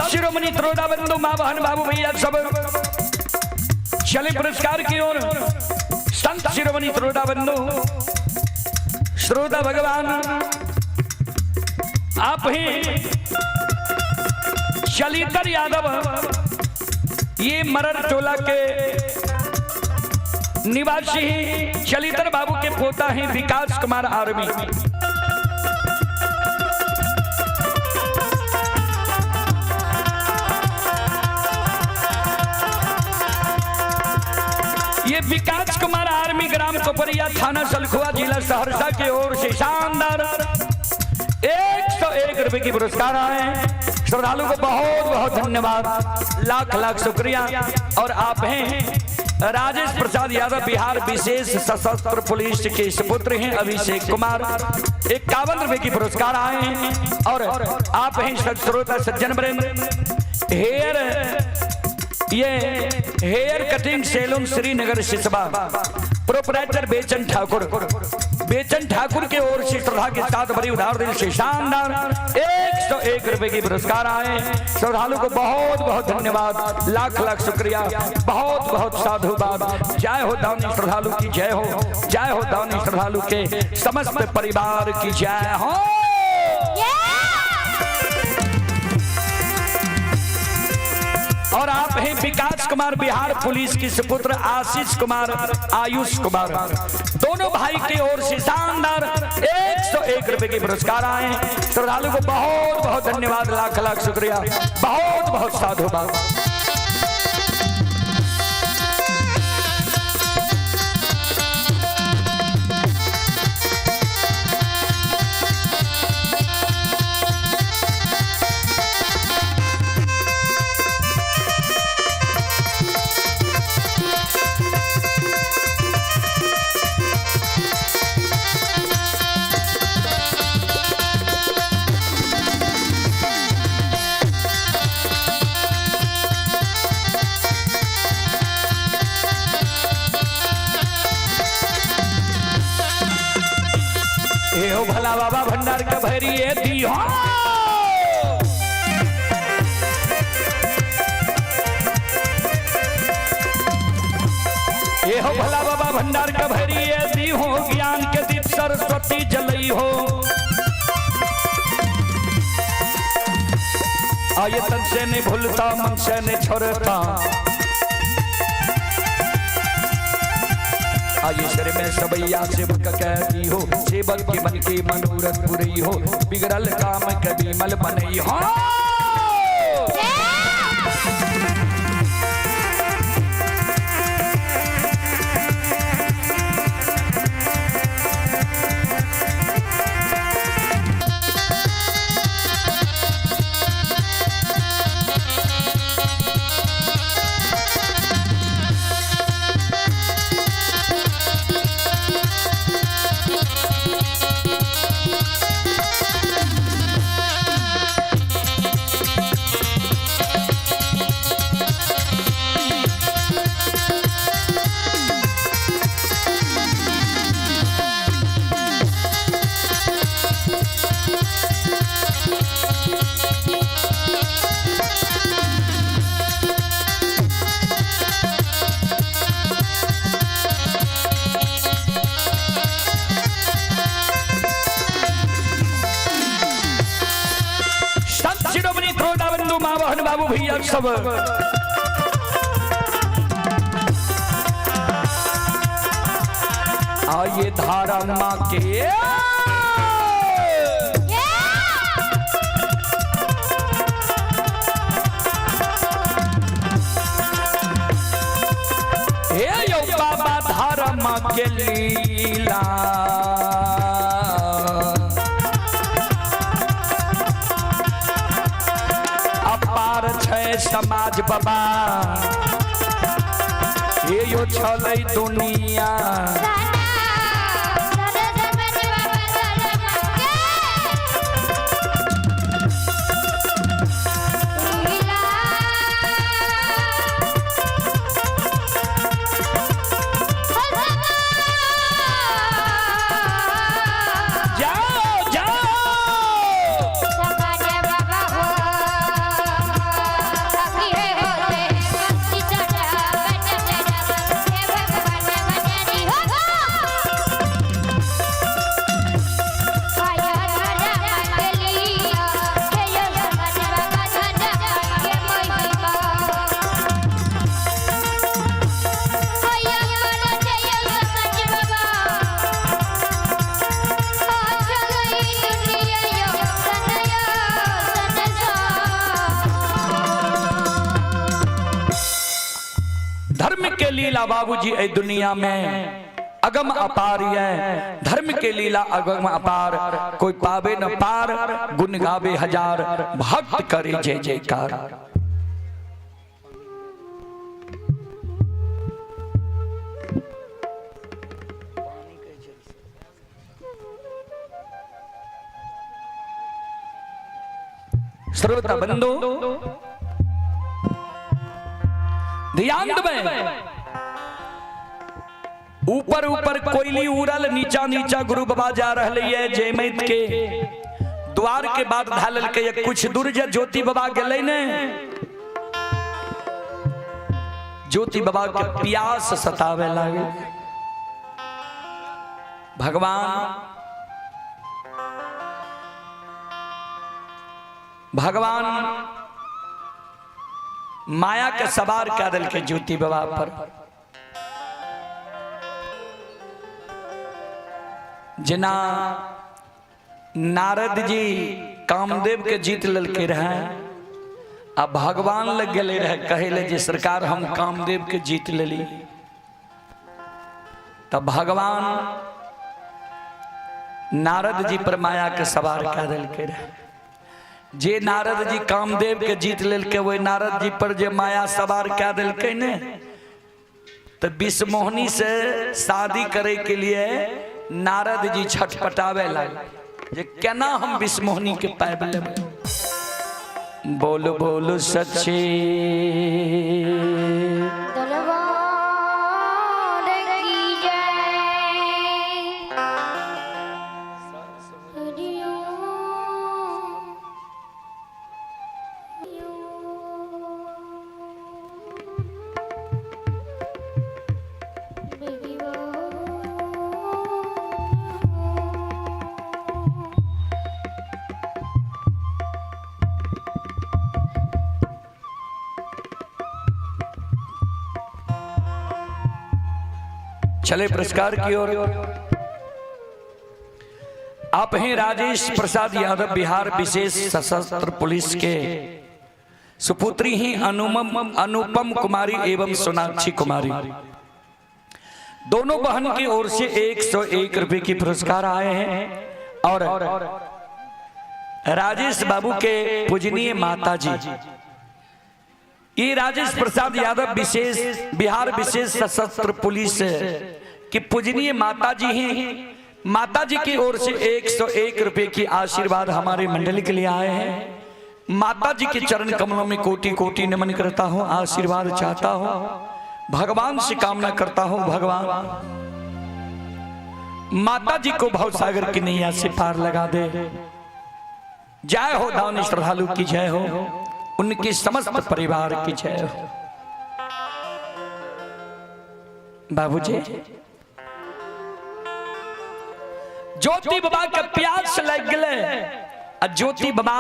S1: शिरोमणि त्रोडाबंधु मां बहन बाबू भैया सब चले पुरस्कार की ओर। संत शिरोमणि त्रोडाबंधु श्रोता भगवान आप ही चलीतर यादव ये मरर टोला के निवासी चलीतर बाबू के पोता हैं विकास कुमार आर्मी। ये विकास कुमार आर्मी ग्राम कोपरिया थाना सलखुआ जिला सहरसा की ओर से शानदार 101 रुपए की पुरस्कार आए। श्रद्धालु को बहुत बहुत धन्यवाद, लाख लाख शुक्रिया। और आप हैं राजेश प्रसाद यादव, बिहार विशेष सशस्त्र पुलिस के सुपुत्र हैं अभिषेक कुमार, 51 रुपए की पुरस्कार आए हैं। और आप हैं श्रोता सज्जन वृंद ये hair cutting salon Srinagar Siswa proprietor Bechan Thakur के ओर से श्रद्धा के साथ बड़ी उधार दिल से शानदार 101 रुपए की पुरस्कार आए। श्रद्धालु को बहुत बहुत धन्यवाद, लाख लाख शुक्रिया, बहुत बहुत साधुवाद। जय हो दानी श्रद्धालु की जय हो, जय हो दानी श्रद्धालु के समस्त परिवार की जय हो। और आप हैं विकास कुमार, बिहार पुलिस की सुपुत्र आशीष कुमार, आयुष कुमार, दोनों भाई की ओर से शानदार 101 रुपए की पुरस्कार आए। श्रद्धालु को बहुत बहुत धन्यवाद, लाख लाख शुक्रिया, बहुत बहुत साधुवाद। हो भला बाबा भंडार का भैरी दी हो। ये हो भला बाबा भंडार का भैरी दी हो, ज्ञान के दीप सरस्वती जलई हो। आये तन से नहीं भूलता, मन से नहीं छोड़ता, आयुष्य में सबैया सेवक कहती हो, सेवक के मन की मनोरथ पूरी हो, बिगड़ल काम कभी मल बनई हो। माँ बहन बाबू भैया सब आइए धारा माँ के बाबा धारा माँ के लीला अपार छै समाज बाबा ये यो चलै दुनिया लीला बाबूजी ए दुनिया में अगम अपार है। धर्म के लीला अगम अपार कोई पावे न पार गुण गावे हजार भक्त करे जय जयकार। श्रोता बंधु ध्यान में ऊपर ऊपर कोयली उड़ल नीचा नीचा गुरु बाबा जा रहे है जयमैत के द्वार के बाद ढालल के कुछ दूर जे ज्योति बाबा गए ने ज्योति बाबा के प्यास सतावे लागे। भगवान माया के सवार कर दिल के ज्योति बाबा पर। जना नारद जी कामदेव के जीत ललके रहे अब भगवान लग गए रहे कहे जे सरकार हम कामदेव के जीत लेली। तब भगवान नारद जी पर माया के सवार कर दिल के रहे। जे नारद जी कामदेव के जीत लेलके वही नारद जी पर जे माया सवार क्या दिलके ने तो विषमोहनी से शादी करे के लिए नारद जी छटपटावे लगे जे केना हम विषमोहनी के पाइब लेबै। बोल बोल सच्चे चले पुरस्कार की ओर। आप हैं राजेश प्रसाद यादव बिहार विशेष सशस्त्र पुलिस के सुपुत्री ही अनुपम कुमारी एवं सोनाक्षी कुमारी दोनों बहन की ओर से 101 रुपए की पुरस्कार आए हैं। और राजेश बाबू के पूजनीय माता जी ये राजेश प्रसाद यादव बिहार विशेष सशस्त्र पुलिस की पूजनीय माता जी हैं। माता जी की ओर से 101 रुपए की आशीर्वाद हमारे मंडली के लिए आए हैं। माता जी के चरण कमलों में कोटि कोटि नमन करता हूँ, आशीर्वाद चाहता हूँ, भगवान से कामना करता हूँ भगवान माता जी को भव सागर की नैया से पार लगा दे। जय हो दानी श्रद्धालु की जय हो, उनके समस्त परिवार की जय हो। बाबूजी ज्योति बाबा के प्यास लग गए। ज्योति बाबा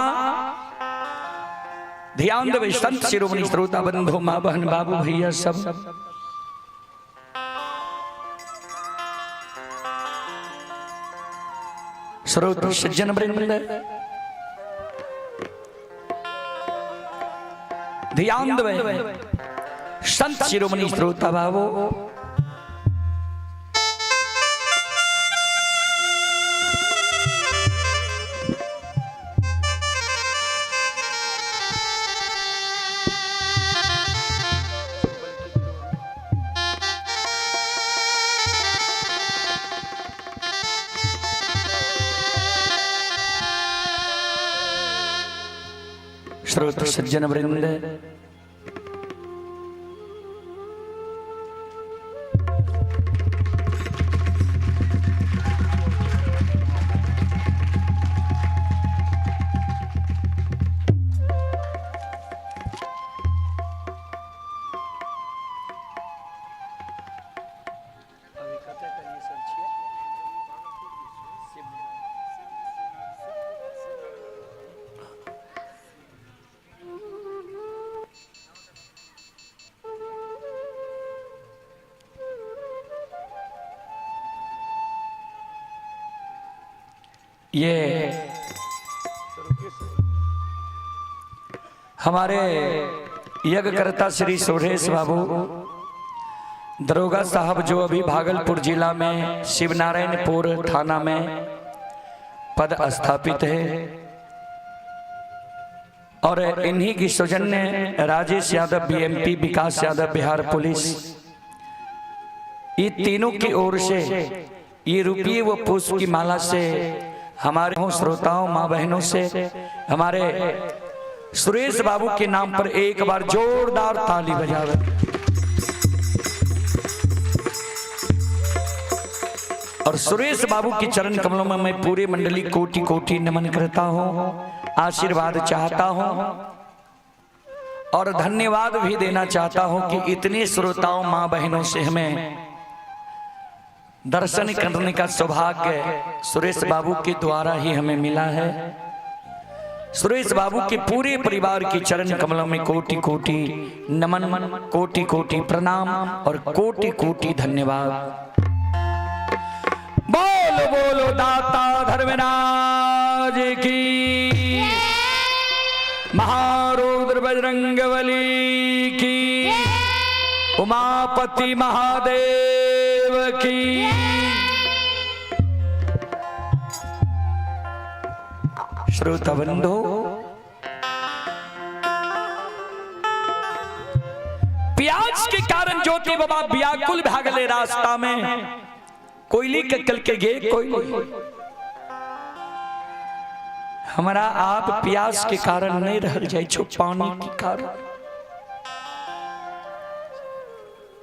S1: ध्यान देवे संत शिरोमणि श्रोता बंधु माँ बहन बाबू भैया सब श्रोता सज्जन वृंद ध्यान देवे संत शिरोमणि श्रोता बाबू श्रोता सज्जन वृंद ये हमारे यज्ञकर्ता श्री सुरेश बाबू दरोगा साहब जो अभी भागलपुर जिला में शिवनारायणपुर थाना में पद स्थापित है और इन्हीं की सौजन्य राजेश यादव बीएमपी, विकास यादव बिहार पुलिस, ये तीनों की ओर से ये रुपये व पुष्प की माला से हमारे श्रोताओं माँ बहनों से हमारे सुरेश बाबू के नाम पर एक बार जोरदार ताली बजावे। और सुरेश बाबू के चरण कमलों में मैं पूरे मंडली कोटि कोटि नमन करता हूँ, आशीर्वाद चाहता हूँ और धन्यवाद भी देना चाहता हूँ कि इतने श्रोताओं माँ बहनों से हमें दर्शन करने का सौभाग्य सुरेश बाबू के द्वारा ही हमें मिला है। सुरेश बाबू के पूरे परिवार के चरण कमलों में कोटि कोटि नमन, कोटि कोटि प्रणाम और कोटि कोटि धन्यवाद। बोलो बोलो दाता धर्मराज की, महारुद्र बजरंगबली की, उमापति महादेव की। श्रोता बंधु, प्याज के कारण ज्योति बाबा व्याकुल भागले रास्ता में, कोयली के कल के गे कोयली। हमारा आप प्यास के कारण नहीं रह जाए छो, पानी के कारण।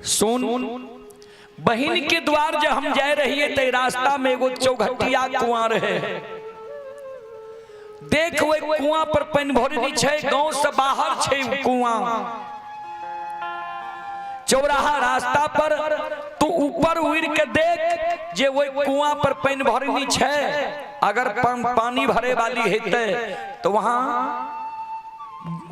S1: सुन बहन के द्वार जब हम जा रही है तो रास्ता में एगो चौघटिया कुआं रहे। देख वो कुआं पर पानी भरनी छे, गांव से बाहर छे कुआं। चौराहा रास्ता पर तू ऊपर उड़ के देख जे वो कुआं पर पानी भरनी छे। अगर पानी भरे वाली हेते तो वहां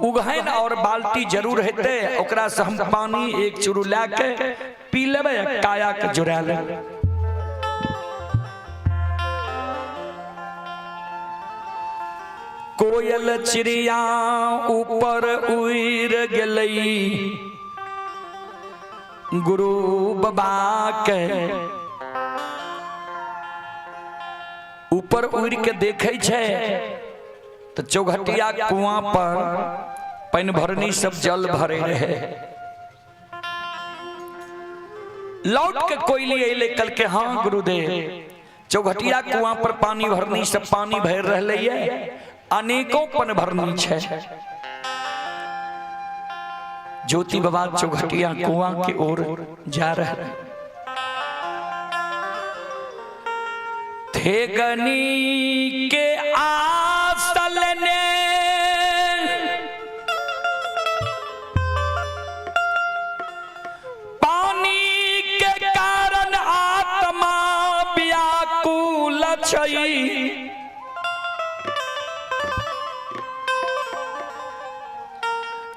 S1: उगहन और बाल्टी जरूर हेते, ओकरा से हम पानी एक चुरू लाके पी लेबे, काया के जुड़ा लेबे। कोयल चिड़िया ऊपर उड़ गेलई, गुरु बाबा के ऊपर उड़ के देखे छे तो चौघटिया कुआं पर पानी भरनी सब जल भरे रहे। लौट के कोयली अइले कल के, हाँ गुरुदेव चौघटिया कुआं पर पानी भरनी सब पानी भर रहे है, अनेकों पन भरनी छे। ज्योति बाबा चौघटिया कुआं की ओर जा रहे थे। गनी के आसल ने पानी के कारण आत्मा व्याकुल छई।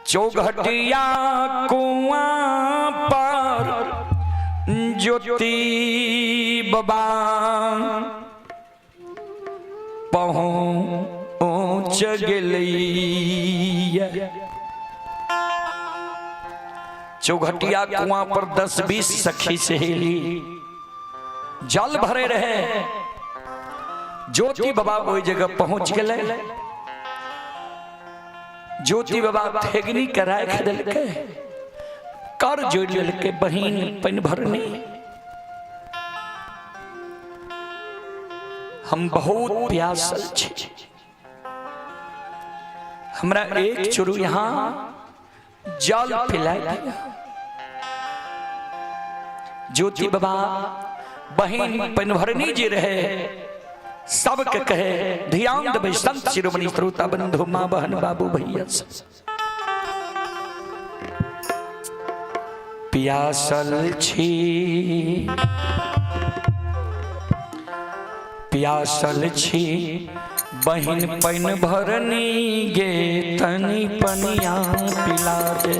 S1: चौघटिया कुआं पर ज्योति बाबा पहुँच गेलिया। चौघटिया कुआं पर 10-20 सखी सहेली जल भरे रहे। ज्योति बाबा ओई जगह पहुंच गए। ज्योति बाबा थेगनी के राख दिलके, कर जोड़ लेके बहिन पन भरनी। हम बहुत प्यासल छी, हमरा एक चुरु यहाँ जल पिला दिया। ज्योति बाबा बहिन पन भरनी जी रहे, सबके कहे ध्यान देवे संत शिरोमणि श्रोता बंधु माँ बहन बाबू भैया प्यासल छी, प्यासल छी बहिन पन भरनी गे तनी पनिया पिला दे।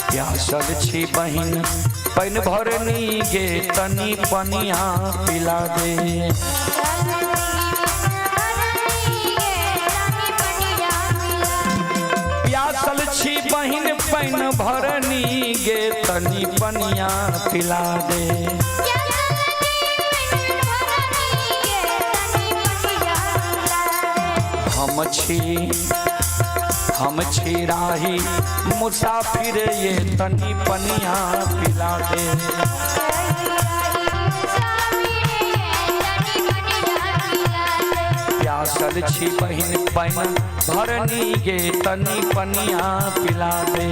S1: प्यासल छी बहिन पन भरनी गे तनी पनिया पिला दे। प्यासल छी बहिन पन भरनी गे तनी पनिया पिला दे। हम छी राही मुसाफिर ये तनी पनिया पिला दे। प्यासल छी बहिन पन भरनी गे तनी पनिया पिला दे।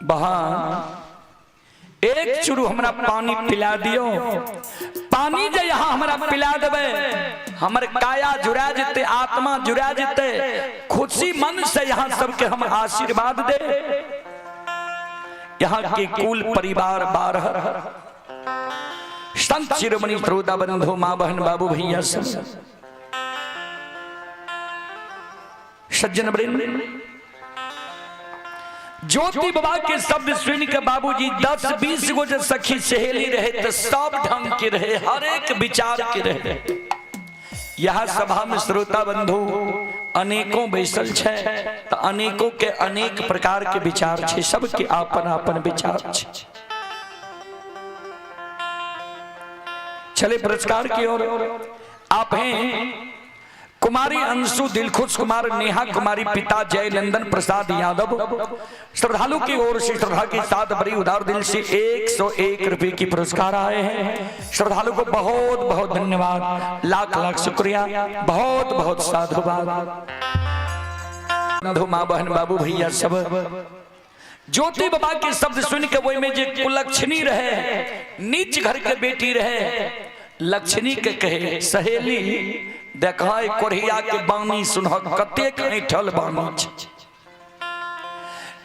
S1: बहन एक चुरु हमरा पानी पिला दियो। पानी जे यहाँ हमरा पिला देवे, हमर काया जुड़ा जेते, आत्मा जुड़ा जेते। खुशी मन से यहाँ सबके हम आशीर्वाद दे। यहाँ के कुल परिवार 12 संत शिरोमणि श्रोता बंधु माँ बहन बाबू भैया सज्जन वृंद। ज्योति बाबा के शब्द सुन के बाबूजी 10-20 गो जो सखी सहेली रहे तो सब ढंग के रहे, हर एक विचार के रहे। यह सभा में श्रोता बंधु अनेकों बैसल छे, तो अनेकों के अनेक प्रकार के विचार छे, सबके आपन आपन विचार छे। चले पुरस्कार की ओर। आप हैं कुमारी अंशु दिलखुश कुमार, नेहा कुमारी, पिता जय नंदन प्रसाद यादव। श्रद्धालु की ओर से श्रद्धा के साथ बड़ी उदार दिल से 101 रुपए की पुरस्कार आए हैं। श्रद्धालु को बहुत बहुत धन्यवाद, लाख लाख शुक्रिया, बहुत बहुत साधुवाद। माँ बहन बाबू भैया सब ज्योति बाबा के शब्द सुन के वही में जो कुलक्षणी रहे, नीच घर के बेटी रहे, लक्ष्मी के कहे सहेली देखा कोढ़िया के बानी सुनह कतेक ऐठल बानी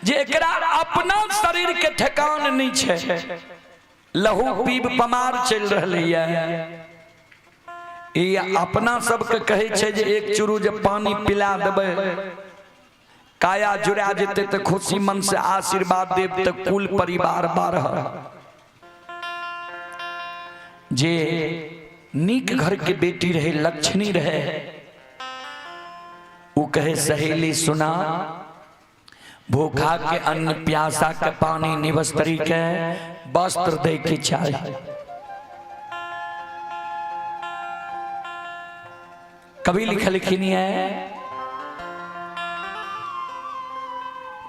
S1: जेकरा अपना शरीर के ठेकान नहीं छे, लहू पीब पमार चल रही है। अपना सबके कहे छे जे एक चुरु जब पानी पिला देबे काया जुड़ा जेते तो खुशी मन से आशीर्वाद देव तो कुल परिवार 12 जे नीक घर के बेटी रहे, लक्ष्मी रहे, वो कहे सहेली सुना, भूखा के अन्न, प्यासा के पानी, निवस्त्री के वस्त्र दे के चाहिए। कभी लिखा लिखी नहीं है,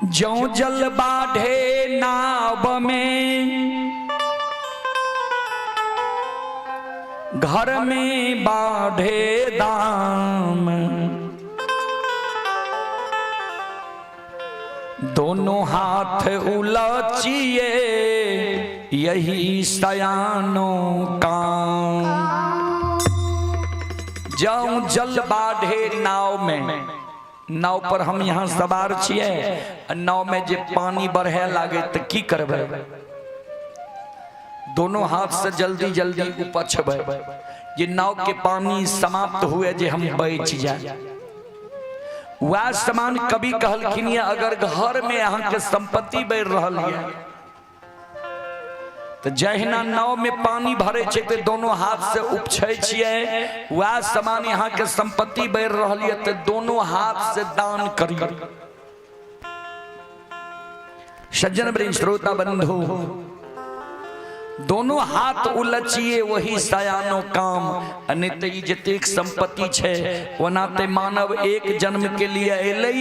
S1: जो जल बाढ़े नाव में घर में बाढ़े दाम, दोनों हाथ उलचिए यही सयानों काम। जाऊं जल बाढ़े नाव में, नाव पर हम यहाँ सवार छिए, नाव में जे पानी बढ़े लागे तो की करबे, दोनों हाथ से जल्दी जल्दी उपछबे, ये नाव के पानी समाप्त हुए जे हम बच जाए। वह समान कभी कहलखिन, अगर घर में यहाँ के संपत्ति बढ़ रही है तो जहिना नाव में पानी भरे छे तो दोनों हाथ से उपछे छिए, वह समान यहाँ के संपत्ति बढ़ रही है तो दोनों हाथ से दान करिए। सज्जन वृंद, श्रोता बंधु, दोनों हाथ उलचिए वही सयानो काम। अनित जतेक संपत्ति छे ओनाते मानव एक जन्म के लिए अइले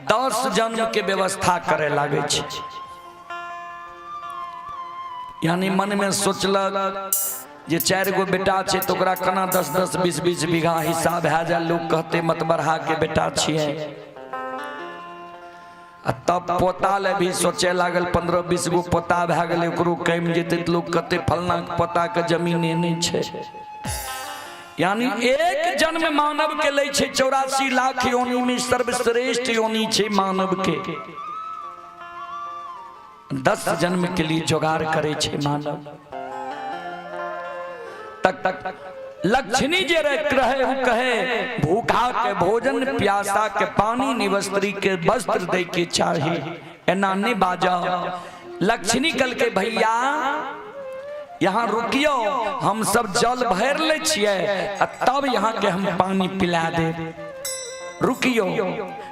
S1: 10 जन्म के व्यवस्था करे लागे छे। यानी मन में सोचलक जे 4 गो बेटा छे तो ओकरा कना 10-10 20-20 बीघा हिस्सा भए जाए। लोग कहते मत बढ़ा के बेटा छिए, तब पोता ले भी सोचे लागल 15-20 गो पोता भए गेलै, ओकरो कम जेते तो लोग कहते फलना पोता के जमीने नहीं छे। यानी एक जन्म मानव के ले छे 84 लाख योनि में सर्वश्रेष्ठ योनि छे मानव के। 10 जन्म के लिए जुगाड़ करे छे मानव। तक लक्ष्मी जे रहे वो कहे भूखा के भोजन, प्यासा के पानी, निवस्त्री के वस्त्र दे के चाहिए। एना नहीं बाजा। लक्ष्मी कल के भैया यहाँ रुकियो, हम सब जल भर ले छिए तब यहाँ के हम पानी पिला दे। रुकियो।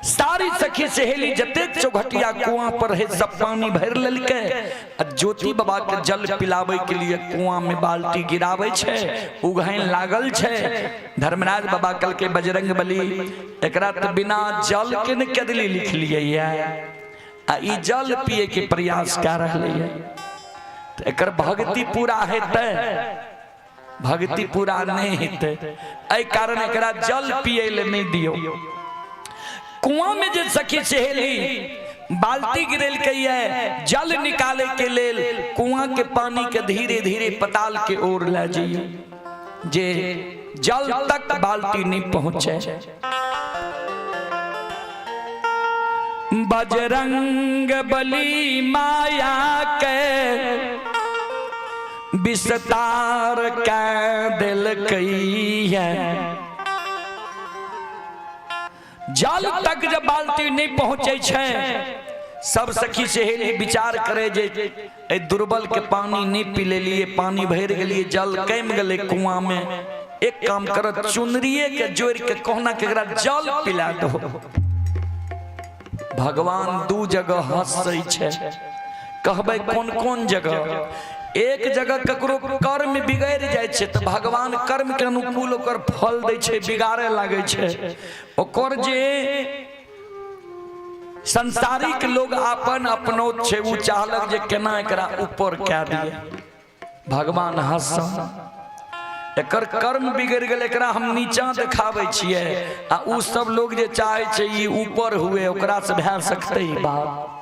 S1: सारी सखी सहेली जते चौघटिया कुआं पर है सब पानी भर लेलके। ज्योति बाबा के जल पिलावे के लिए कुआं में बाल्टी गिरावे छे, उघैन लागल छे। धर्मराज बाबा कल के बजरंग बली एकरा तो बिना जल के न कदली लिख लिए आ ई जल पिए के प्रयास कर रहले है। तो एकर भक्ति पूरा हेते, भक्ति पूरा नहीं हेते, एहि कारण एकरा जल पिए ले नहीं दियो। कुआं में जे सखी सहेली बाल्टी गिरेल के जल निकाले के लेल कुआं के पानी के धीरे धीरे पताल के ओर ले जाइए, जे जल तक बाल्टी नहीं पहुंचे। बजरंग बली माया के विस्तार के दिल कई है। जल तक जब बाल्टी नहीं पहुंचे छे, सब सखी सहेली विचार करे जे दुर्बल के पानी नहीं पी ले लिए, पानी भर गेलिए, जल कम गले कुआं में। एक काम करत चुनरिए के जोड़ के कहना के जल पिला दो। भगवान 2 जगह हंसै छे। कहबे कौन कौन जगह? एक जगह ककरो कर्म बिगड़ जाए छे तो भगवान कर्म के अनुकूल ओकर फल दे छे, बिगाड़े लागे छे। ओकर जे संसारिक लोग आपन अपनोत छे उ चाहलक जे केना एकरा ऊपर कए दिए। भगवान हंस एकर कर्म बिगड़ गेल, एकरा हम नीचा दिखावे छिए आ उ सब लोग जे चाहे छे ई ऊपर हुए, ओकरा से भए सकते ई बात।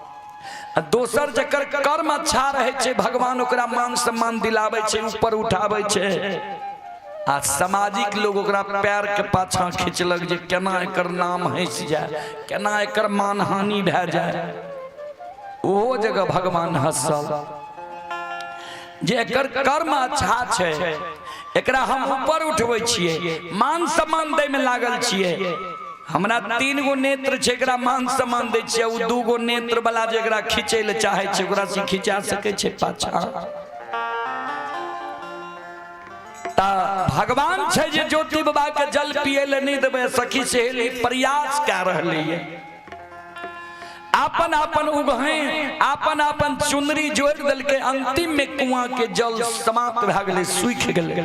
S1: दोसर जकर कर्म अच्छा रहे छे भगवान ओकरा मान सम्मान दिलावे छे, ऊपर उठावे छे। आ सामाजिक लोग ओकरा पैर के पाछा खींचलक जे केना एकर नाम हंस जाए, केना एकर मानहानि भए जाए। ओहो जगह भगवान हंसल जे एकर कर्म अच्छा छे, एकरा हम ऊपर उठबै छिए, मान सम्मान दै में लागल छिए। हमरा 3 गो नेत्र छे, एकरा मान सम्मान दै छिए। उ 2 गो नेत्र वाला जेकरा खींचे ले चाहे छे ओकरा से खींचा सके छे पाछा। ता भगवान छे जे ज्योति बाबा के जल पिए ले नहीं देबे। सखी सहेली प्रयास कर रहली है, आपन आपन उगहे आपन आपन चुनरी जोड़ दल के। अंतिम में कुआं के जल समाप्त भ गेले, सूख गेले।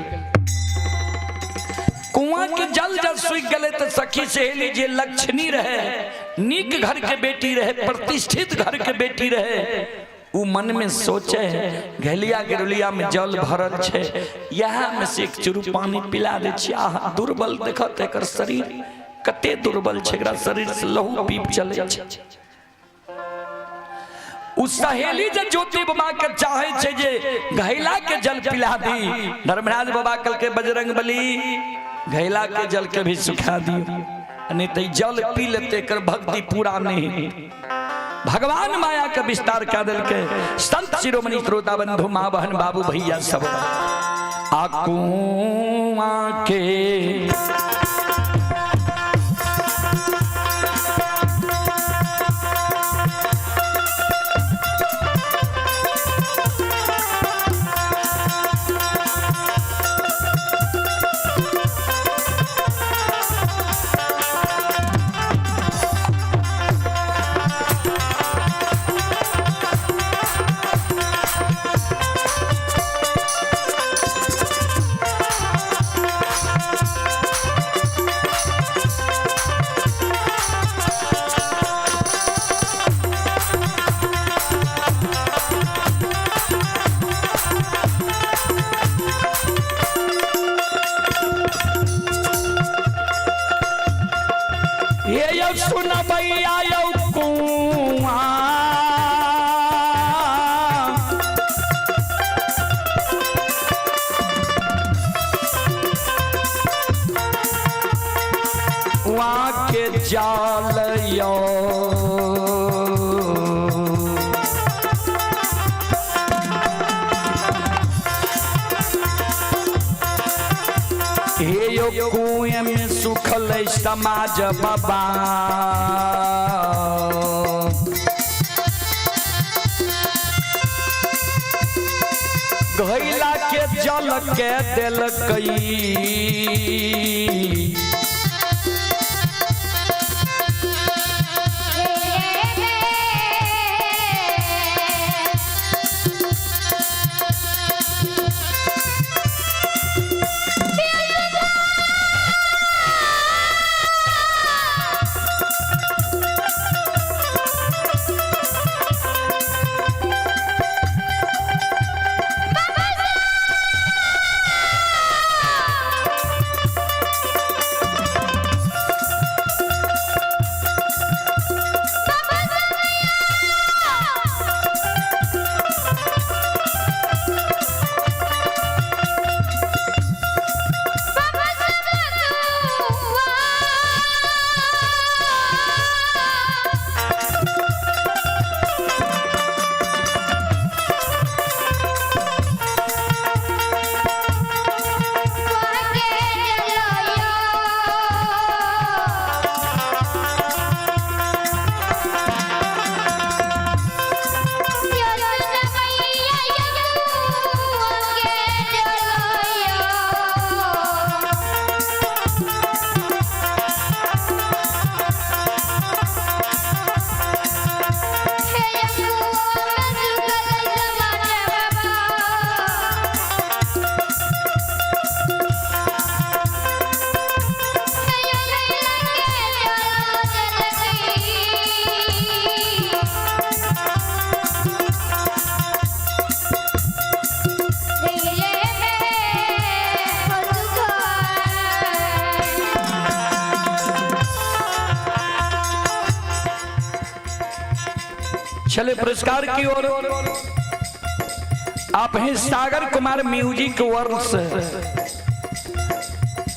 S1: कुआं के जल जब सूख गए तो सखी सहेली जे लक्ष्मी रहे, नीक घर के बेटी रहे, प्रतिष्ठित घर के बेटी रहे, उ मन में सोचे घलिया गिरलिया में जल भरल छे, यह में से एक चुरु पानी पिला दे छी। आहा दुर्बल देखत एकर शरीर कते दुर्बल छे, एकरा शरीर से लहू पीप चले छे। उस सहेली जे ज्योति बाबा के चाहे छे जे घैला के जल पिला दी। धर्मराज बाबा कल के बजरंग बली घैला के जल के भी सुखा दियो। नहीं तो जल पी लेते कर भक्ति पूरा नहीं। भगवान माया का विस्तार क्या दिल के संत शिरोमणि श्रोता बंधु माँ बहन बाबू भैया सब आकुआ के सुन भैया कुआ वहाँ के जाल यो कुएं में सुखल समाज बाबा घैला के जल के दिल कई चले पुरस्कार की ओर आप हैं सागर कुमार म्यूजिक वर्ल्ड।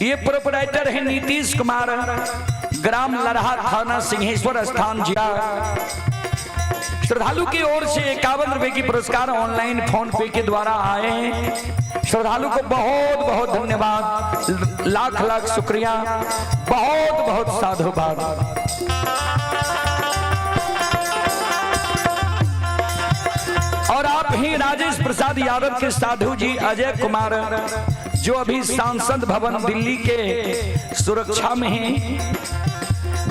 S1: ये प्रोपराइटर है नीतीश कुमार, ग्राम लरहा, थाना सिंहेश्वर स्थान जिला। श्रद्धालु की ओर से 51 रुपए की पुरस्कार ऑनलाइन फोन पे के द्वारा आए हैं। श्रद्धालु को बहुत बहुत धन्यवाद, लाख लाख शुक्रिया, बहुत बहुत साधुवाद। और आप ही राजेश प्रसाद यादव के साधु जी अजय कुमार, जो अभी सांसद भवन दिल्ली के सुरक्षा में हैं।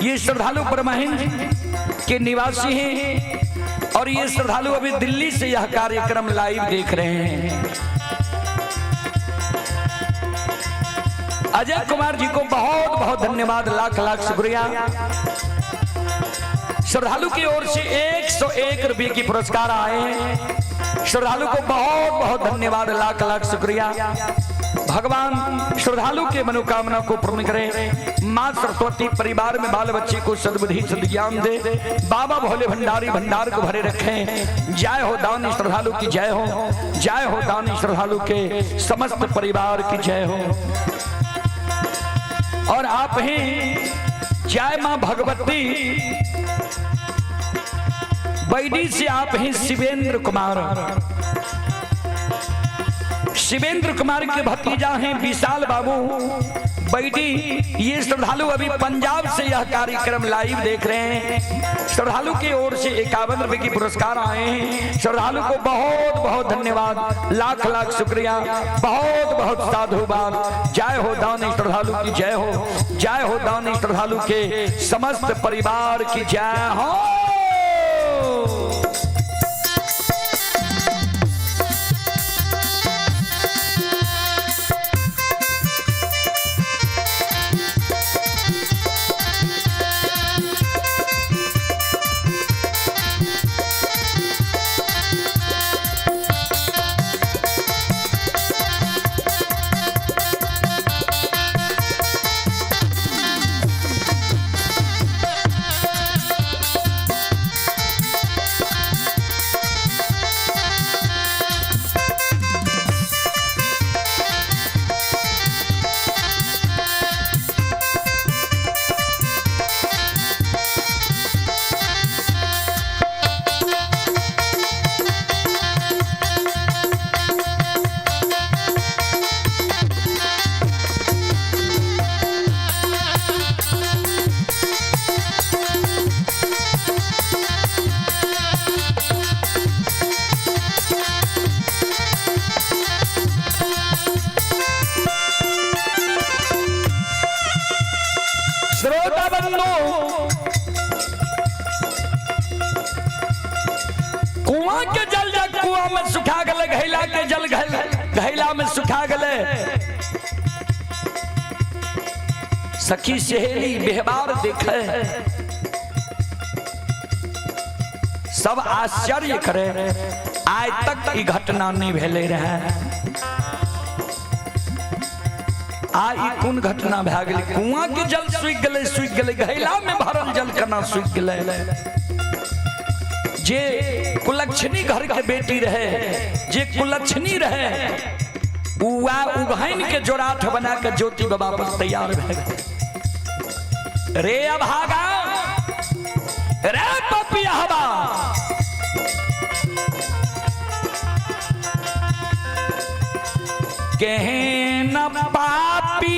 S1: ये श्रद्धालु परमहंस के निवासी हैं और ये श्रद्धालु अभी दिल्ली से यह कार्यक्रम लाइव देख रहे हैं। अजय कुमार जी को बहुत बहुत धन्यवाद, लाख लाख शुक्रिया। श्रद्धालु की ओर से 101 रुपये की पुरस्कार आए हैं। श्रद्धालु को बहुत बहुत धन्यवाद, लाख लाख शुक्रिया। भगवान श्रद्धालु के मनोकामना को पूर्ण करे। माँ सरस्वती परिवार में बाल बच्चे को सद्बुद्धि सद्ज्ञान दे। बाबा भोले भंडारी भंडार को भरे रखें। जय हो दानी श्रद्धालु की जय हो, जय हो दानी श्रद्धालु के समस्त परिवार की जय हो। और आप ही जय मां भगवती। बैडी से आप हैं शिवेंद्र कुमार। शिवेंद्र कुमार के भतीजा हैं विशाल बाबू बैडी। ये श्रद्धालु अभी पंजाब से यह कार्यक्रम लाइव देख रहे हैं। श्रद्धालु की ओर से 51 रुपए की पुरस्कार आए हैं। श्रद्धालु को बहुत बहुत धन्यवाद, लाख लाख शुक्रिया, बहुत बहुत साधुवाद। जय हो दानी श्रद्धालु की जय हो, जय हो दानी श्रद्धालु के समस्त परिवार की जय हो। कुआं के जल कुआं में सुखा गले, घैला के जल घैला में सुखा गले। सखी सहेली व्यवहार देखे सब आश्चर्य करे। आज तक ई घटना नहीं भेले रहे। आई कौन घटना भे गई? कुआं के जल सूख गले, घैला में भरल जल केना सूख गले? जे कुलक्षणी घर के बेटी रहे, जे कुलक्षणी रहे, उगहन के जोराठ बना के ज्योति बाबा पर तैयार भे गए। रे अभागा, रे पपियाहबा, कहे न पापी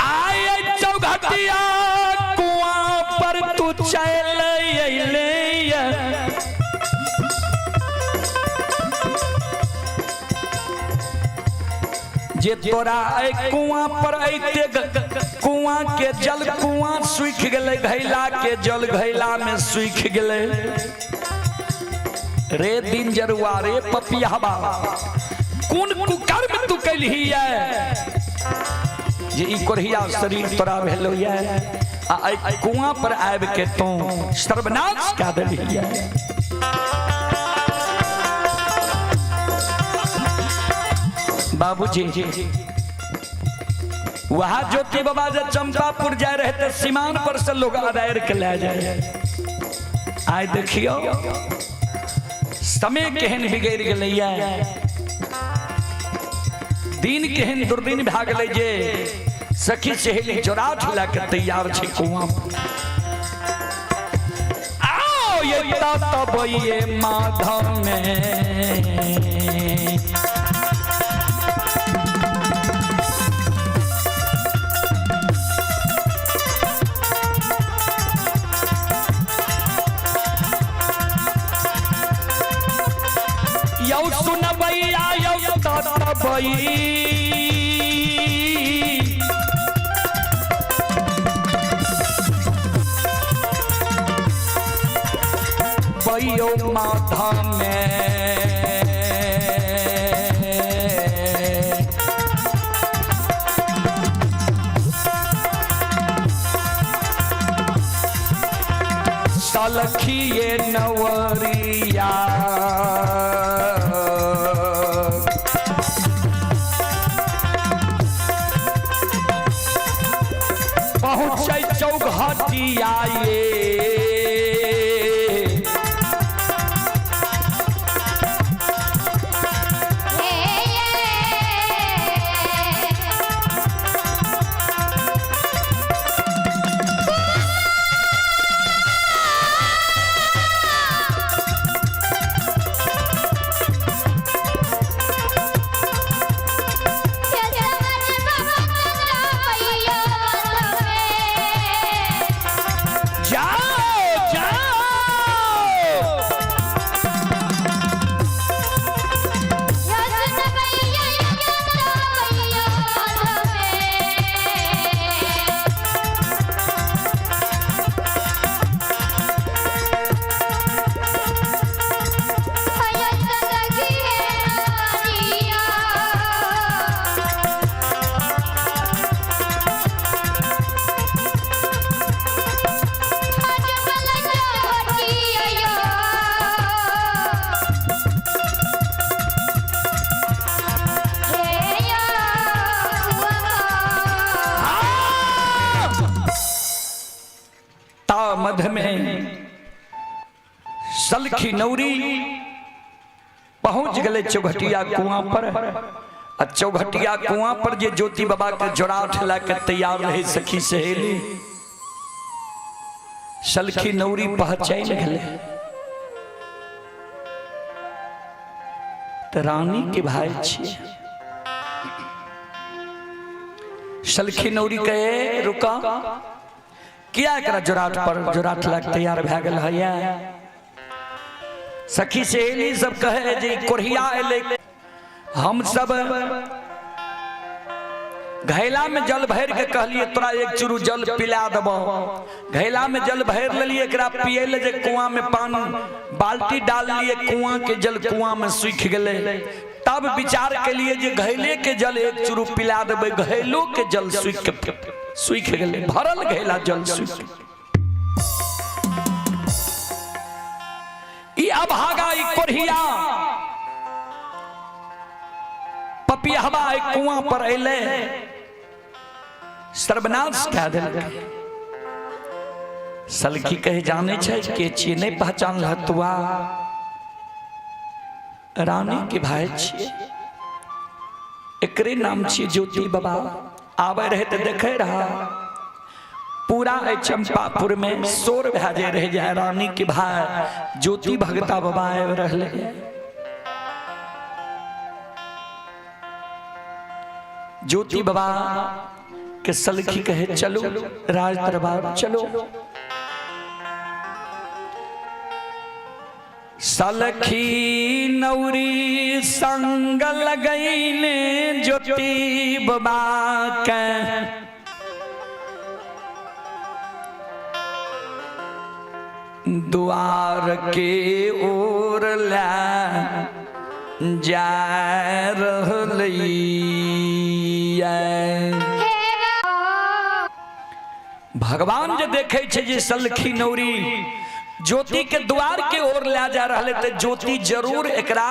S1: आए चौघटिया कुआं पर तू चल अइले। जे तोरा कुआं पर अइते कुआं के जल कुआं सूख गले, घैला के जल घैला में सूख गले। रे दिन जरुआ, रे पपियाहबा, कौन कुकर्म तू कैलही है जे ई कोढ़िया शरीर तोरा भेलो है? आ कुआं पर आब के तू सर्वनाश कऽ देलही है। बाबूजी वहां ज्योति बाबा जब चंपापुर जाए रहे थे, सीमान पर से लोग अरायर के ले जाए। आय देखियो समय केहन बिगड़ गले, दिन केहन दुर्दिन भे गले जे सखी सहेली जोराठ लाके तैयार छै कुआं। आओ ये तब ये माधव में यौ सुनबैया यौ ततबई बैयो माथा में सलखिए नवरिया पहुँचे चौघटिया में सलखी नौरी पहुंच गए चौघटिया कुआं पर। चौघटिया कुआं पर जे ज्योति बाबा के जोड़ाठ लाके तैयार रहे सखी सहेली सलखी नौरी पहचान गए तो रानी के भाई छिए। सलखी नौरी कहे रुका किया करा जोड़ाठ पर जोड़ाठ लाके तैयार भए गल है। सखी सहेली सब कहे जे कोढ़िया एले हम सब घैला में जल भर के कहलिए तोरा एक चुरू जल पिला देबो। घैला में जल भर लेलिए एकरा पिए ले जे कुआं में पानी बाल्टी डाल लिए कुआं के जल कुआं में सूख गेले। तब विचार के लिए जे घैले के जल एक चुरू पिला देबे घैलो के जल सूख गेले भरल घैला जल सूख। ई अभागा ई कोढ़िया पपियहवा कुआं पर अले सर्वनाश कह दिल। सलखी कहे जाने छे के छिए नहीं पहचान लहतुआ रानी के भाई छिए एकरे नाम छिए ज्योति बाबा। आवे रहे तो देखे रहा पूरा चंपापुर में शोर भेजे रह जाए रानी के भाई ज्योति भगता बाबा आए रहले। ज्योति बाबा के सलखी कहे चलो राज दरबार चलो। सलखी नौरी संग लगैले ज्योति बाबा के द्वार के ओर ला जा रहलै। भगवान जे देखे छे जे सलखी नौरी ज्योति के द्वार के ओर ले जा रहे थे ज्योति जरूर एकरा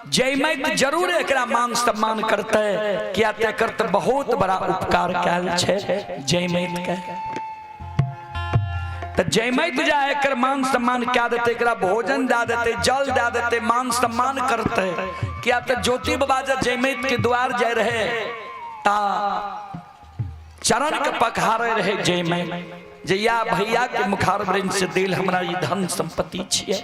S1: जयमैत जरूर एकरा मान सम्मान करते क्या तय करते बहुत बड़ा उपकार कैल छे जयमैत के। तो जयमैत जा एकर मान सम्मान क्या देते एकरा भोजन दे देते जल दे देते मान सम्मान करते क्या तो ज्योति बाबा जयमैत के द्वार जाए रहे ता चरण के पखारे रहे जयमैत जया भैया के मुखार वृंद से दिल हमरा ये धन संपत्ति छिए।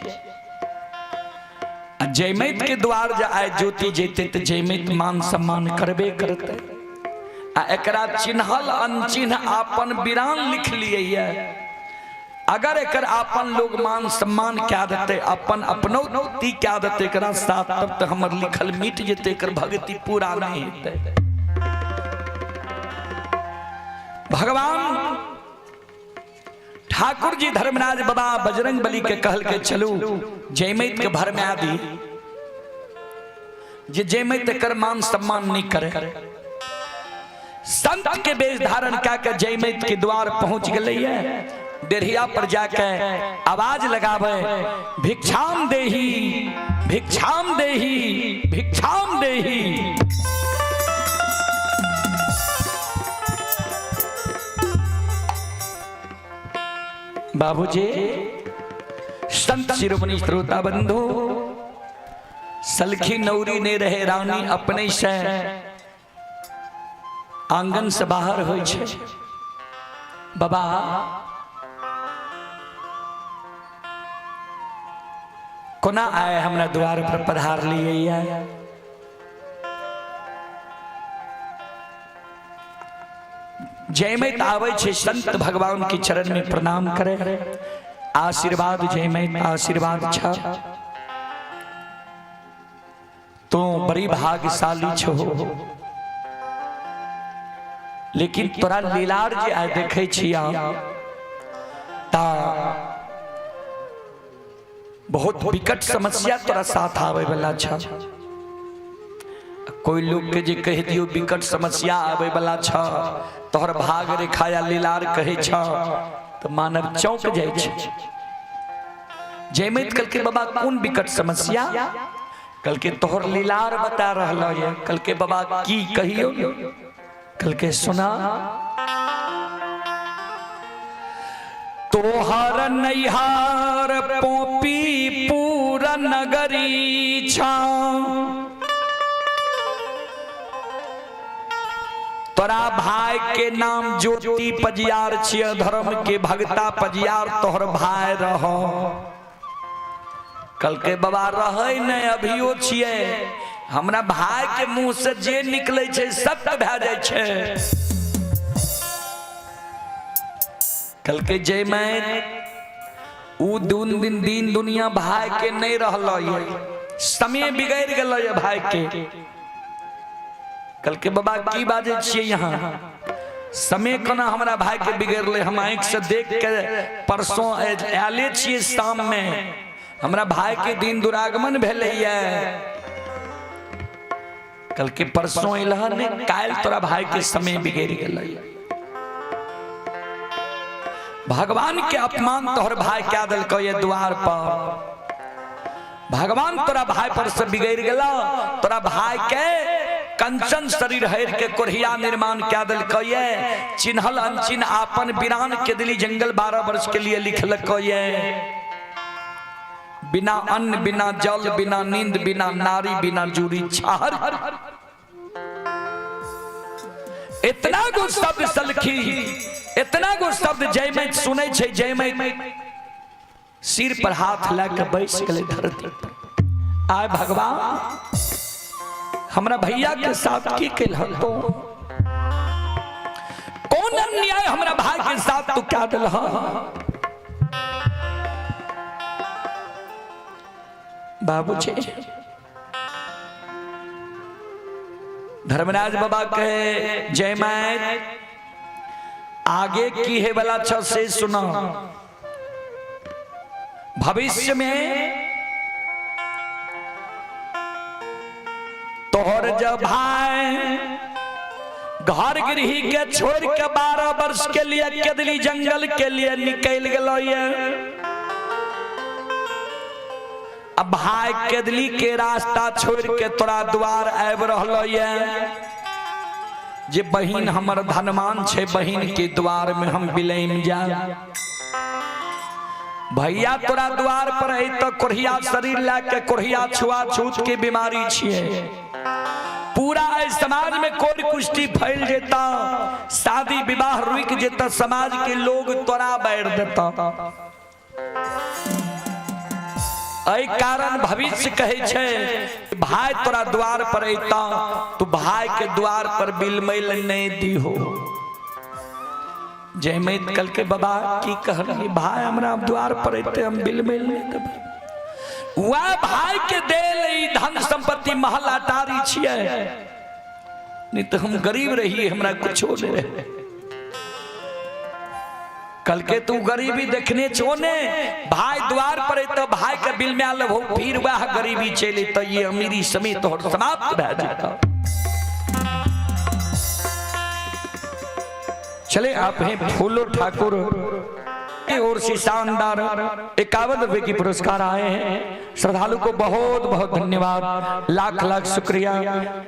S1: जयमैत के द्वार जा आए ज्योति जेते तो जयमैत मान सम्मान करबे करते आ एकरा चिन्हल अनचिन्ह आपन बिरान लिख लिए। अगर एकर आपन लोग मान सम्मान क्या देते अपन अपनौती क्या देते एकरा साथ तब तो हमर लिखल मिट जेते एकर भक्ति पूरा नहीं होते। भगवान ठाकुर जी धर्मराज बाबा बजरंग बली के कहल के चलू जयमैत के भर में आदि जे जयमैत एकर मान सम्मान नहीं करे। संत के वेश धारण के जयमैत के द्वार पहुंच गए। डेढ़िया पर जाके आवाज लगावे भिक्षाम देही भिक्षाम देही भिक्षाम देही। बाबूजी संत शिरोमणि श्रोता बंधु सलखी नौरी ने रहे रानी अपने से आंगन से बाहर हो बाबा कोना आए हमरा द्वार पर पधार लिए। जयमैत आवे छे संत भगवान के चरण में प्रणाम करे आशीर्वाद जयमैत आशीर्वाद छा तो बड़ी भाग्यशाली छो। लेकिन तोरा लीलार जे आए देखे छिया ता बहुत विकट समस्या तोरा साथ आवे वाला छा। कोई लोग के जे कह दियो विकट समस्या आवे वाला छा तोहर भाग रेखाया लीलार कहे छा तो मानव चौंक जाए छे। जयमैत कल के बाबा कौन विकट समस्या कल के तोहर लीलार बता रहा है। कल के बाबा की कहियो कल के सुना तोहर नैहार पोपी पूरा नगरी छा, तोरा भाई के नाम ज्योति पजियार छिय, धर्म के भगता पजियार तोहर भाई रहो। कल के बाबा रहे नहीं अभियो छिए, हमरा भाई के मुंह से जे निकले छे सत्य भे जाय छे। कल के जय मैं उ दिन दुनिया भाई के नहीं रहल ये, समय बिगड़ गल ये भाई के। कल के बाबा की बाजे छिए यहाँ, समय कोना हमरा भाई के बिगड़ले। हम आंख से देख के परसों आले छिए शाम में, हमरा भाई के दिन दुरागमन भेले ये। कल के परसों इलहन ने काल तोरा भाई के समय बिगड़ गल। भगवान के अपमान तोहर भाई क्या दल को ये द्वार पर। भगवान तोरा भाई पर से बिगड़ गला, तोरा भाई के कंचन शरीर हर के कोरिया निर्माण क्या दल को ये। चिन्हल अनचिन्ह आपन वीरान के दिली जंगल 12 वर्ष के लिए लिखल को ये। बिना अन्न बिना जल बिना नींद बिना नारी बिना जूरी छाहर। इतना गो शब्द सलखी, इतना गो शब्द जय में सुने छे। जय में सिर पर हाथ लाके बैठ गए धरती पर। आय भगवान हमरा भैया के साथ की कैल तो कौन अन्याय हमरा भाई के साथ तू क्या दिल। बाबूजी धर्मराज बाबा कहे जय माय आगे की है वाला अच्छा से सुना। भविष्य में तोहर जब भाई घर गृही के छोड़ के 12 वर्ष के लिए केदली जंगल के लिए निकल गलो ये। अब भाई केदली के रास्ता छोड़ के तोरा द्वार आब रहलो ये। जे बहिन हमर धनमान छे, बहिन के द्वार में हम बिलम जा। भैया तोरा द्वार पर है तो कोढ़िया शरीर लाके कोढ़िया छुआछूत के बीमारी छिए। पूरा समाज में कोई कुश्ती फैल जेता, शादी विवाह रुक जेता, समाज के लोग तोरा बैठ देता। ऐ कारण भविष्य कहे छे भाई तोरा द्वार पर अता तू भाई के द्वार पर बिलमैल नहीं दी हो। जय मैं कल के बाबा की कह रही भाई हमरा द्वार पर अते हम बिलमैल नहीं देब। वह भाई के देल धन संपत्ति महल अटारी छिए, नहीं तो हम गरीब रही हमरा कुछ नहीं रहे। कल के तू गरीबी देखने छोने भाई द्वार पर तो भाई के बिल में आल हो, फिर वह गरीबी चले तो ये अमीरी समेत और समाप्त भे जाता। चले आप हैं फूलो ठाकुर और से शानदार 51 रुपए की पुरस्कार आए हैं। श्रद्धालु को बहुत बहुत धन्यवाद, लाख लाख शुक्रिया।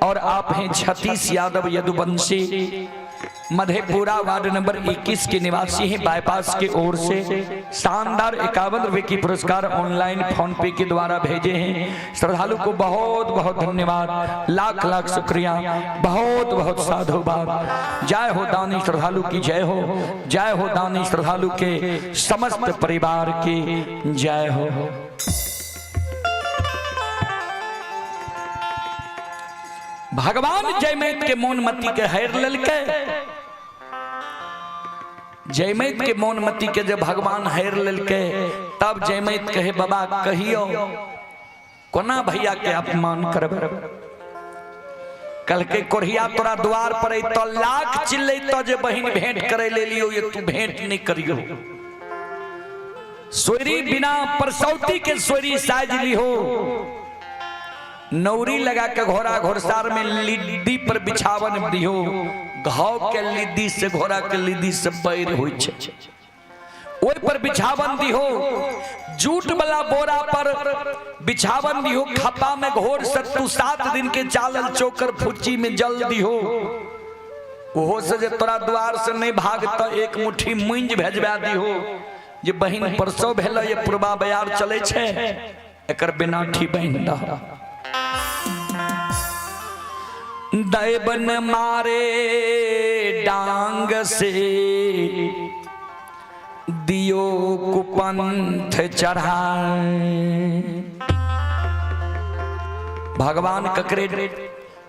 S1: और आप हैं सतीश यादव यदुवंशी, मधेपुरा वार्ड नंबर 21 के निवासी हैं, बाईपास की ओर से शानदार 51 रुपए की पुरस्कार ऑनलाइन फोन पे के द्वारा भेजे हैं। श्रद्धालु को बहुत बहुत धन्यवाद, लाख लाख शुक्रिया, बहुत बहुत साधुवाद। जय हो दानी श्रद्धालु की जय हो, जय हो दानी श्रद्धालु के समस्त परिवार की जय हो। भगवान जयमैत के मौनमती के हैर ललके, जयमैत के मौनमती के जब भगवान हैर ललके तब जयमैत कहे बाबा कहियो कोना भैया के अपमान करब। कल के कोढ़िया तोरा द्वार पर तो लाख चिल्ले तो जे बहिन भेंट करे ले लियो, ये तू भेंट नहीं करियो। सोरी बिना परसौती के सोरी साज लिहो, नौरी लगा के घोड़ा घोड़सार में लिद्दी पर बिछावन दिहो। घाव के लिद्दी से घोड़ा के लिद्दी से बैर होई छे, ओय पर बिछावन दिहो। जूट वाला बोरा पर बिछावन दिहो, खपा में घोड़ सत्तू 7 दिन के चालल चोकर फुच्ची में जल दिहो। ओहो से जे तोरा द्वार से नहीं भागता एक मुट्ठी मुंज भेजवा दिहो। जे बहिन परसों भेल ये पूर्वा बयार चले छे एकर बिना ठी बहिन दा दैबन मारे डांग से दियो कुपंथ चढ़ाए। भगवान ककरे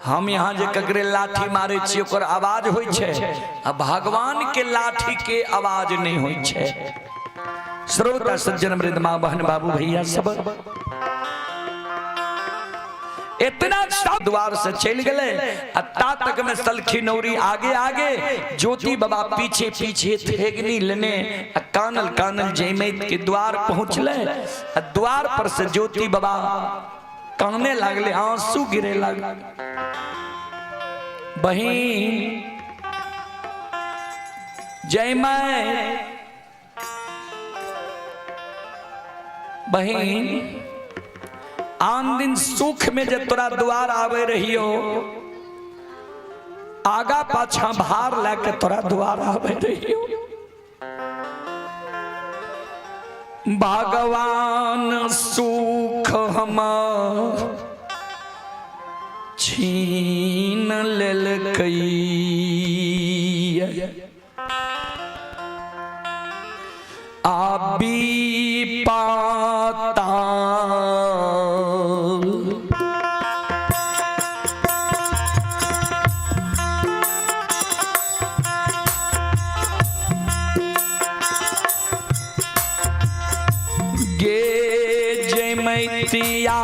S1: हम यहाँ जे ककरे लाठी मारे छी ओकर आवाज होई छे आ भगवान के लाठी के आवाज नहीं होई छे। श्रोता सज्जन वृद्ध मां बहन बाबू भैया सब इतना द्वार से चल गए ता तक में सलखी नौरी आगे आगे ज्योति बाबा पीछे पीछे थेगनी लेने कानल कानल जयमैत के द्वार पहुंचले। द्वार पर से ज्योति बाबा कानने लागले, आंसू गिरे लागले। बहिन जयमय बहिन आन दिन सुख में जब तोरा द्वार आवे रहियो आगा पाछा भार लेके तोरा द्वार आवे रहियो। भगवान सुख हम छीन लेलकै आबी पाता गे जयमैतिया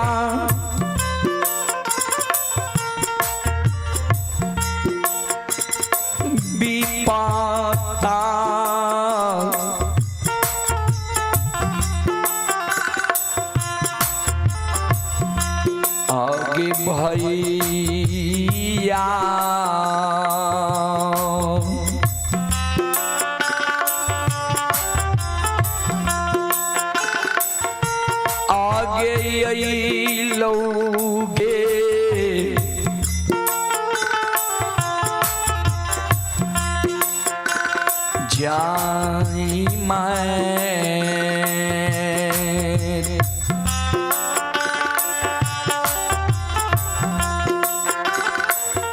S1: बीपाता आगे भैया आगे लोगे जाई मैं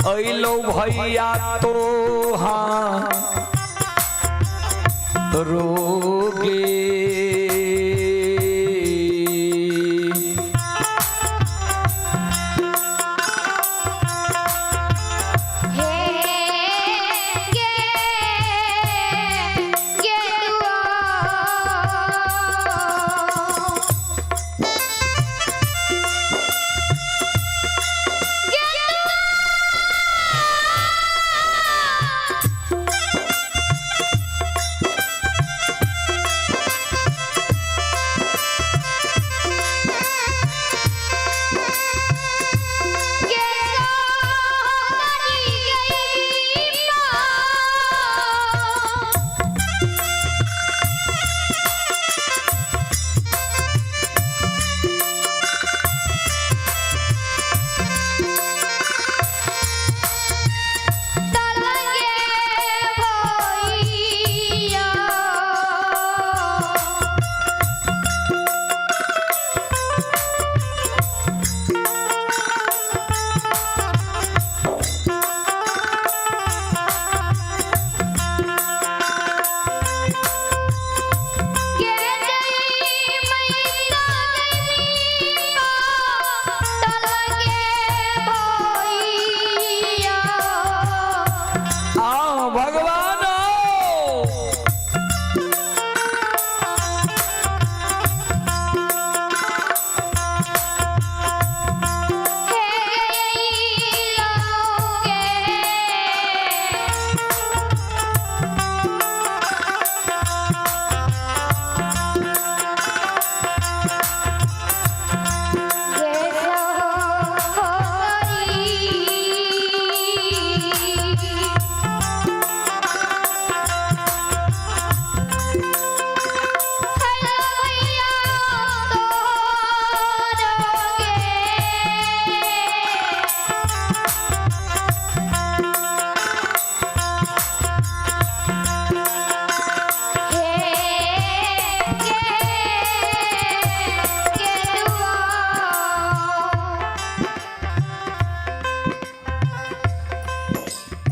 S1: अलो भैया तो हाँ रोगे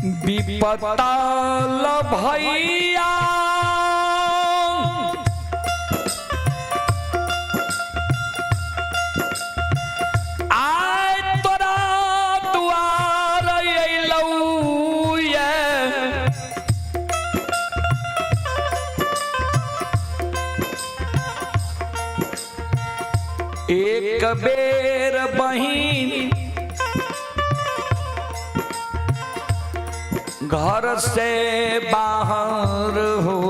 S1: विपताल भैया आय तोरा दुआर अइलौ ये एक बेर बहिन घर से बाहर हो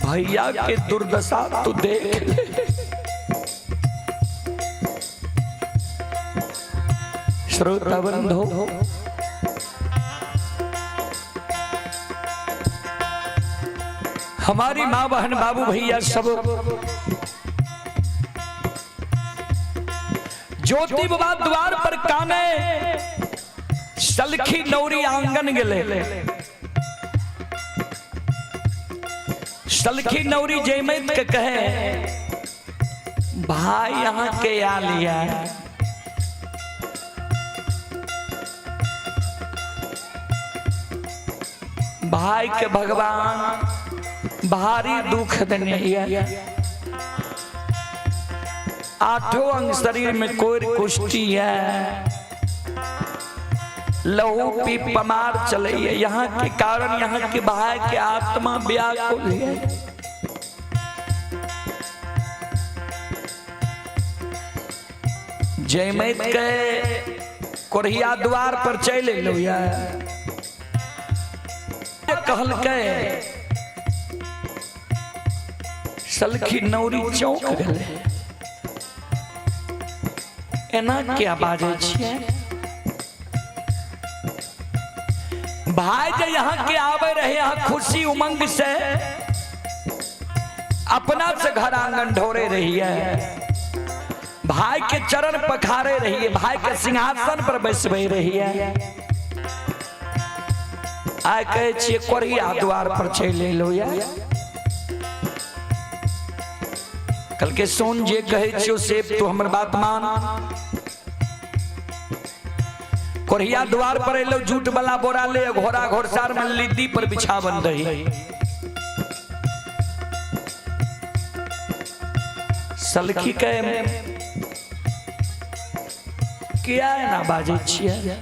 S1: भैया के दुर्दशा तो देख ले। श्रोता बंधो हमारी माँ बहन बाबू भैया सब ज्योति बाबा द्वार पर काने सलखी नौरी आंगन गेले सलखी नौरी जयमत के कहे भाई यहाँ के आ लिया भाई के भगवान भारी दुख देने आठों अंग शरीर में कोई कुष्ठी है लहू पी पमार चले यहाँ के कारण यहाँ के भाई के आत्मा व्याकुल है। जयमत के कोरिया द्वार पर चले लो यार कहल के सलखी नौरी चौक गए एना क्या बाजे छिए भाई जे यहाँ के आवे रहे यहाँ खुशी उमंग से अपना से घर आंगन ढोरे रही है भाई के चरण पखारे रही है भाई के सिंहासन पर बैसबे रही है आय कहे छिए कोरिया द्वार पर चले लो यार कल के सोन जे कहे छियो से तो हमर बात मान कोरिया द्वार पर एलो झूठ वाला बोरा ले घोड़ा घोड़सार में लिद्दी पर बिछावन रही सलखी के किया है ना बाजे छिए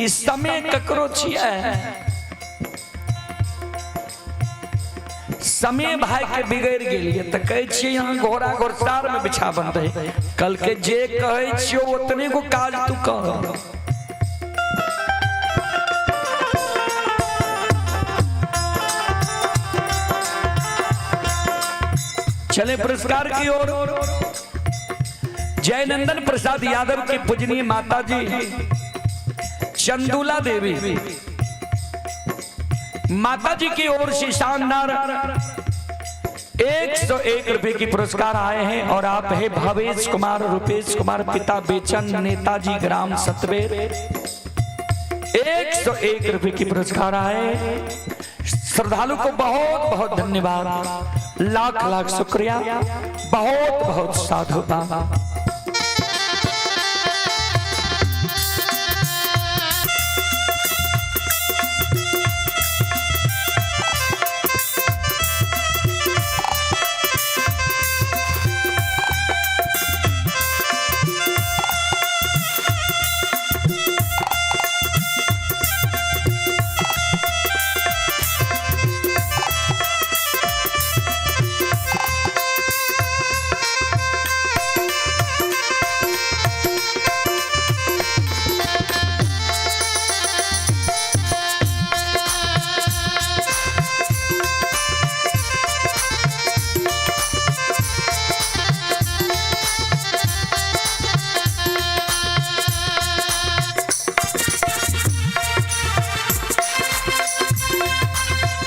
S1: इस समय ककरो छिए समय भाई के बिगड़ गेलिए तो कहे छिए यहाँ घोड़ा घोड़सार में बिछावन रहे कल के जे कहे छियो उतने को काज तू कर चले पुरस्कार की ओर जयनंदन प्रसाद यादव की पूजनीय माता जी चंदूला देवी माता जी की ओर से शानदार 101 रुपए की पुरस्कार आए हैं और आप है भावेश कुमार रुपेश कुमार पिता बेचन नेताजी ग्राम सतवेर 101 रुपए की पुरस्कार आए श्रद्धालु को बहुत बहुत धन्यवाद लाख लाख शुक्रिया बहुत बहुत साधुवाद।